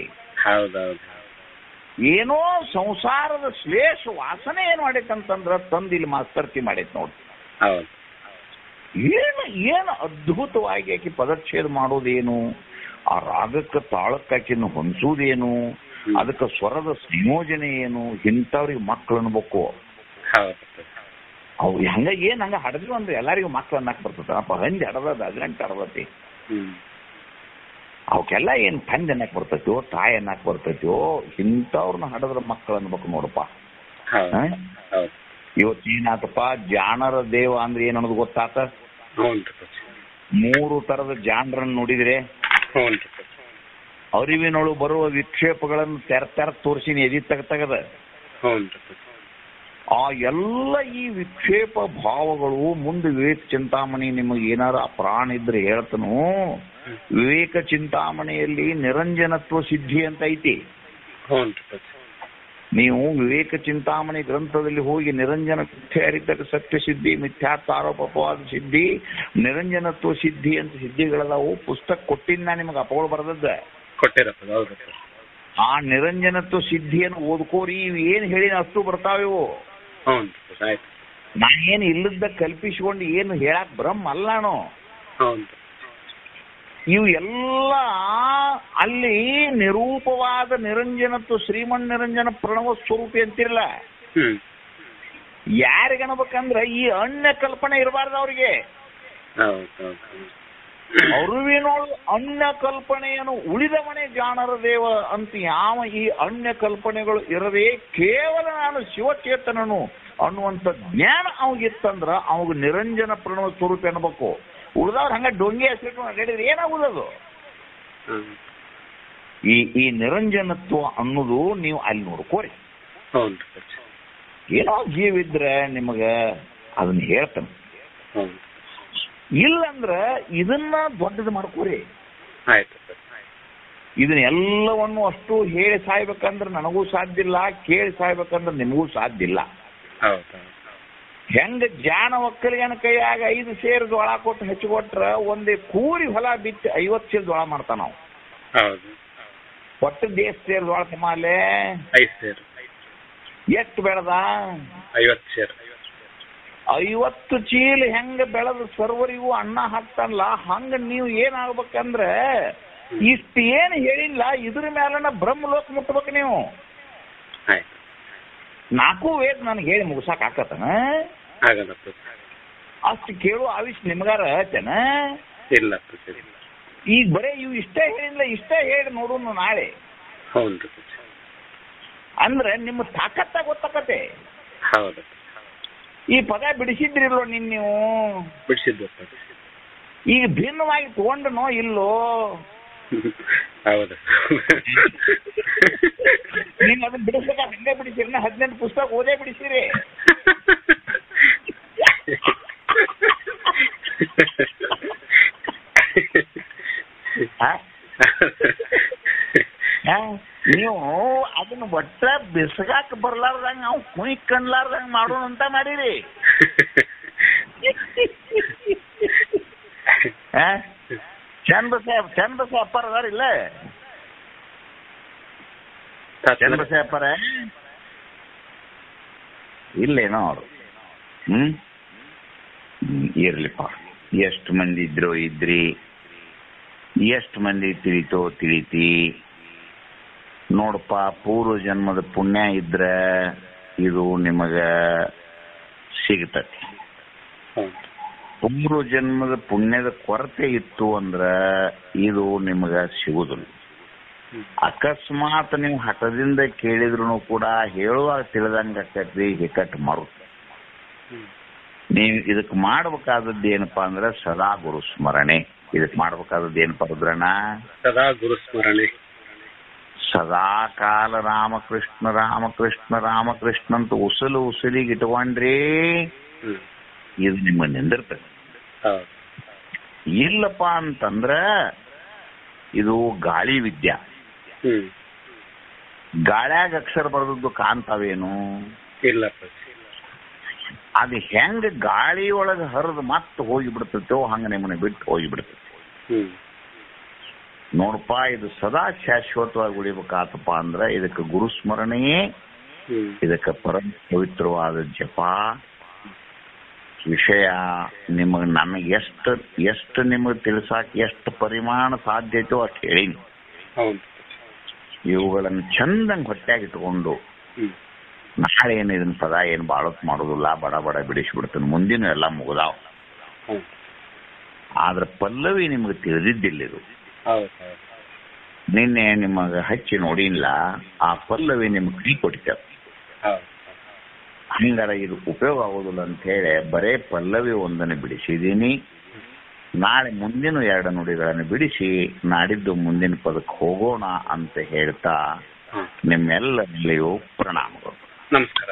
ಏನೋ ಸಂಸಾರದ ಶ್ಲೇಷ ವಾಸನೆ ಏನ್ ಮಾಡೈತಂತಂದ್ರ ತಂದು ಇಲ್ಲಿ ಮಾಸ್ತರ್ತಿ ಮಾಡೈತ್ ನೋಡ್ರಿ. ಏನು ಅದ್ಭುತವಾಗಿ ಆಕಿ ಪದಚ್ಛೇದ ಮಾಡೋದೇನು, ಆ ರಾಗಕ್ಕೆ ತಾಳಕ್ಕಾಕಿನ್ನು ಹೊಂದಿಸುವುದೇನು, ಅದಕ್ಕೆ ಸ್ವರದ ಸಂಯೋಜನೆ ಏನು, ಇಂಥವ್ರಿಗೆ ಮಕ್ಳು ಅನ್ಬೇಕು. ಅವ್ ಹಂಗ ಏನ್ ಹಂಗ ಹಡದ್ರು ಅಂದ್ರೆ ಎಲ್ಲರಿಗೂ ಮಕ್ಳು ಅನ್ನಕ್ ಬರ್ತದಪ್ಪ. ಹಂದಿ ಹಡದ ಗಂಟೆ ಹಡದತಿ. ಅವಕ್ಕೆಲ್ಲ ಏನ್ ತಂದೆ ಅನ್ನಕ್ ಬರ್ತೈತೋ, ತಾಯಿ ಅನ್ನಕ್ ಬರ್ತೈತೋ, ಇಂಥವ್ರನ್ನ ಹಡದ್ರ ಮಕ್ಳು ಅನ್ಬೇಕು ನೋಡಪ್ಪ. ಇವತ್ತು ಏನಾತಪ್ಪ, ಜಾಣರ ದೇವ ಅಂದ್ರೆ ಏನ್ ಅನ್ನೋದು ಗೊತ್ತಾತ. 3 ತರದ ಜಾಣರನ್ನ ನೋಡಿದ್ರೆ ಅರಿವಿನೊಳು ಬರುವ ವಿಕ್ಷೇಪಗಳನ್ನು ತೆರ ತೋರಿಸಿನಿ ಎದಿ ತೆಗದ. ಆ ಎಲ್ಲ ಈ ವಿಕ್ಷೇಪ ಭಾವಗಳು ಮುಂದೆ ವಿವೇಕ ಚಿಂತಾಮಣಿ ನಿಮಗೆ ಏನಾರ ಪ್ರಾಣ ಇದ್ರೆ ಹೇಳ್ತನು. ವಿವೇಕ ಚಿಂತಾಮಣಿಯಲ್ಲಿ ನಿರಂಜನತ್ವ ಸಿದ್ಧಿ ಅಂತ ಐತಿ. ನೀವು ವಿವೇಕ ಚಿಂತಾಮಣಿ ಗ್ರಂಥದಲ್ಲಿ ಹೋಗಿ ನಿರಂಜನ ಮಿಥ್ಯಾರಿದ್ದಾಗ ಸತ್ಯ ಸಿದ್ಧಿ, ಮಿಥ್ಯಾತ್ವಾರೋಪವಾದ ಸಿದ್ಧಿ, ನಿರಂಜನತ್ವ ಸಿದ್ಧಿ ಅಂತ ಸಿದ್ಧಿಗಳದಾವು. ಪುಸ್ತಕ ಕೊಟ್ಟಿನ ನಿಮಗೆ ಅಪಗಳು ಬರದದ್ದ. ಆ ನಿರಂಜನತ್ವ ಸಿದ್ಧಿಯನ್ನು ಓದ್ಕೋರಿ. ಇವು ಏನ್ ಹೇಳಿ ಅಷ್ಟು ಬರ್ತಾವೆವು. ನಾ ಏನು ಇಲ್ಲದ ಕಲ್ಪಿಸಿಕೊಂಡು ಏನು ಹೇಳಕ್ ಬ್ರಹ್ಮ ಅಲ್ಲಾನು. ಇವು ಎಲ್ಲ ಅಲ್ಲಿ ನಿರೂಪವಾದ ನಿರಂಜನತ್ವ ಶ್ರೀಮನ್ ನಿರಂಜನ ಪ್ರಣವ ಸ್ವರೂಪಿ ಅಂತಿರಲ್ಲ. ಯಾರಿಗನ್ಬೇಕಂದ್ರ ಈ ಅನ್ಯ ಕಲ್ಪನೆ ಇರಬಾರ್ದು ಅವ್ರಿಗೆ. ಅರಿವಿನೋಳು ಅನ್ಯ ಕಲ್ಪನೆಯನ್ನು ಉಳಿದವನೇ ಜಾಣರ ದೇವ ಅಂತ ಯಾವ ಈ ಅನ್ಯ ಕಲ್ಪನೆಗಳು ಇರದೆ ಕೇವಲ ನಾನು ಶಿವಚೇತನನು ಅನ್ನುವಂಥ ಜ್ಞಾನ ಅವಗಿತ್ತಂದ್ರ ಅವಾಗ ನಿರಂಜನ ಪ್ರಣವ ಸ್ವರೂಪ ಅನ್ಬೇಕು. ಉಳಿದವ್ರು ಹಂಗ ಡೊಂಗಿ ಹೆಸರಿಟ್ಟು ಹೇಳಿದ್ರೆ ಏನಾಗುದದು. ಈ ನಿರಂಜನತ್ವ ಅನ್ನೋದು ನೀವು ಅಲ್ಲಿ ನೋಡ್ಕೋರಿ. ಏನೋ ಜೀವಿದ್ರೆ ನಿಮಗ ಅದನ್ನ ಹೇಳ್ತಾನೆ. ಇಲ್ಲಂದ್ರ ಇದನ್ನ ದೊಡ್ಡದು ಮಾಡ್ಕೋರಿ. ಇದನ್ನ ಎಲ್ಲವನ್ನು ಅಷ್ಟು ಹೇಳಿ ಸಾಯ್ಬೇಕಂದ್ರೆ ನನಗೂ ಸಾಧ್ಯ ಇಲ್ಲ, ಕೇಳಿ ಸಾಯ್ಬೇಕಂದ್ರೆ ನಿಮಗೂ ಸಾಧ್ಯ ಇಲ್ಲ. ಹೆಂಗ ಜಾಣ ಒಕ್ಕಲಿಗನ ಕೈಯಾಗ 5 ಸೇರು ಜೋಳ ಕೊಟ್ಟು ಹೆಚ್ಚಿಕೊಟ್ರ ಒಂದೇ ಕೂರಿ ಹೊಲ ಬಿತ್ತು 50 ಸೇರು ಜೋಳ ಮಾಡ್ತಾನ ನಾವು. ಒಟ್ಟು ದೇಶ ಸೇರು ಜೋಳ ಕಮಾಲೆ 5 ಸೇರು ಎಷ್ಟು ಬೆಳೆದ? 50 ಸೇರು. 50 ಚೀಲ ಹೆಂಗ ಬೆಳೆದ ಸರ್ವರಿಗೂ ಅನ್ನ ಹಾಕ್ತಾನಲ್ಲ, ಹಂಗ ನೀವು ಏನಾಗ್ಬೇಕಂದ್ರೆ ಇಷ್ಟು ಏನು ಹೇಳಿಲ್ಲ, ಇದ್ರ ಮೇಲನ ಬ್ರಹ್ಮಲೋಕ ಮುಟ್ಬೇಕು ನೀವು. 4 ವೇದ ನನಗೆ ಹೇಳಿ ಮುಗಿಸಾಕ ಆಕತನ? ಅಷ್ಟು ಕೇಳು ಆವಿಷ್ ನಿಮ್ಗಾರ ಆತನ? ಇಲ್ಲ. ಈಗ ಬರೇ ಇವು ಇಷ್ಟೇ ಹೇಳಿಲ್ಲ, ಇಷ್ಟೇ ಹೇಳಿ ನೋಡೋಣ ನಾಳೆ. ಅಂದ್ರೆ ನಿಮ್ಮ ತಾಕತ್ತ ಗೊತ್ತಾಕತೆ. ಈ ಪದ ಬಿಡಿಸಿದ್ರಿಲ್ಲೋ ನೀವು? ಬಿಡಿಸಿದ್ದು. ಈಗ ಭಿನ್ನವಾಗಿ ತಗೊಂಡನೋ ಇಲ್ಲೋ? ಹೌದು. ನೀವು ಅದನ್ನ ಬಿಡಿಸ್ಬೇಕ ಹಂಗೆ ಬಿಡಿಸಿರಿ? 18 ಪುಸ್ತಕ ಓದೇ ಬಿಡಿಸಿರಿ. ನೀವು ಅದನ್ನ ಒಟ್ಟ ಬಿಸಗಾಕ ಬರ್ಲಾರ್ದಂಗ ನಾವು ಕುಯ್ ಕಣ್ಲಾರ್ದಂಗ ಮಾಡೋಣ ಅಂತ ಮಾಡಿರಿ. ಚಂದ್ರಬಸ ಅಪ್ಪಾರ ಅದಾರಿಲ್ಲ? ಚಂದ್ರಬಸ ಅಪ್ಪಾರ ಇಲ್ಲೇನೋ ಅವರು. ಇರ್ಲಿಪ್ಪ. ಎಷ್ಟು ಮಂದಿ ಇದ್ರೋ ಇದ್ರಿ, ಎಷ್ಟು ಮಂದಿ ತಿಳಿತೋ ತಿಳಿತಿ. ನೋಡಪ್ಪ, ಪೂರ್ವ ಜನ್ಮದ ಪುಣ್ಯ ಇದ್ರ ಇದು ನಿಮಗ ಸಿಗ್ತತಿ. ಪೂರ್ವ ಜನ್ಮದ ಪುಣ್ಯದ ಕೊರತೆ ಇತ್ತು ಅಂದ್ರ ಇದು ನಿಮಗ ಸಿಗುದಿಲ್ಲ. ಅಕಸ್ಮಾತ್ ನೀವು ಹಠದಿಂದ ಕೇಳಿದ್ರು ಕೂಡ ಹೇಳುವಾಗ ತಿಳಿದಂಗ ಆಕತ್ರಿ, ಹಿಕ್ಕಟ್ಟು ಮರುತ್. ನೀವು ಇದಕ್ ಮಾಡ್ಬೇಕಾದದ್ದು ಏನಪ್ಪಾ ಅಂದ್ರೆ ಸದಾ ಗುರು ಸ್ಮರಣೆ. ಇದಕ್ ಮಾಡ್ಬೇಕಾದದ್ದು ಏನಪ್ಪಾ ರುದ್ರಣ್ಣ? ಸದಾ ಗುರು ಸ್ಮರಣೆ. ಸದಾ ಕಾಲ ರಾಮಕೃಷ್ಣ ರಾಮಕೃಷ್ಣ ರಾಮಕೃಷ್ಣ ಅಂತ ಉಸಲಿಗೆ ಇಟ್ಕೊಂಡ್ರಿ, ಇದು ನಿಮ್ಮ ನಿಂದಿರ್ತದೆ. ಇಲ್ಲಪ್ಪ ಅಂತಂದ್ರ ಇದು ಗಾಳಿ ವಿದ್ಯಾ. ಗಾಳ್ಯಾಗ ಅಕ್ಷರ ಬರೆದದ್ದು ಕಾಣ್ತಾವೇನು? ಇಲ್ಲ. ಅದು ಹೆಂಗ ಗಾಳಿ ಒಳಗೆ ಹರಿದು ಮತ್ತೆ ಹೋಗಿ ಬಿಡ್ತೈತೋ ಹಂಗ ನಿಮ್ಮನೆ ಬಿಟ್ಟು ಹೋಗಿ ಬಿಡ್ತೈತಿ. ನೋಡಪ್ಪ, ಇದು ಸದಾ ಶಾಶ್ವತವಾಗಿ ಉಳಿಬೇಕಾತಪ್ಪ ಅಂದ್ರ ಇದಕ್ಕೆ ಗುರುಸ್ಮರಣೆಯೇ, ಇದಕ್ಕೆ ಪರಮ ಪವಿತ್ರವಾದ ಜಪ ವಿಷಯ. ನಿಮಗ್ ನನಗೆ ಎಷ್ಟು ನಿಮಗೆ ತಿಳಿಸಾಕ ಎಷ್ಟು ಪರಿಮಾಣ ಸಾಧ್ಯ ಐತೋ ಅಷ್ಟು ಹೇಳೀನಿ. ಇವುಗಳನ್ನು ಚಂದಂಗ್ ಹೊಟ್ಟಾಗಿ ಇಟ್ಕೊಂಡು ನಾಳೆ ಏನು ಇದನ್ನ ಸದಾ ಏನು ಬಾಳತ್ ಮಾಡೋದಿಲ್ಲ, ಬಡ ಬಡ ಬಿಡಿಸ್ಬಿಡ್ತಾನೆ. ಮುಂದಿನ ಎಲ್ಲ ಮುಗಿದಾವ್. ಆದ್ರ ಪಲ್ಲವಿ ನಿಮ್ಗೆ ತಿಳಿದಿದ್ದಿಲ್ಲ. ಇದು ನಿನ್ನೆ ನಿಮಗ ಹಚ್ಚಿ ನೋಡಿಲ್ಲ, ಆ ಪಲ್ಲವಿ ನಿಮ್ಗೆ ಕೈ ಕೊಟ್ಟಿದ್ದಾರೆ. ಹಂಗಾರ ಇದು ಉಪಯೋಗ ಆಗೋದಿಲ್ಲ ಅಂತ ಹೇಳಿ ಬರೇ ಪಲ್ಲವಿ ಒಂದನ್ನು ಬಿಡಿಸಿದೀನಿ. ನಾಳೆ ಮುಂದಿನ 2 ನುಡಿಗಳನ್ನು ಬಿಡಿಸಿ ನಾಡಿದ್ದು ಮುಂದಿನ ಪದಕ್ಕೆ ಹೋಗೋಣ ಅಂತ ಹೇಳ್ತಾ ನಿಮ್ಮೆಲ್ಲರಿಗೂ ಪ್ರಣಾಮಗಳು. ನಮಸ್ಕಾರ.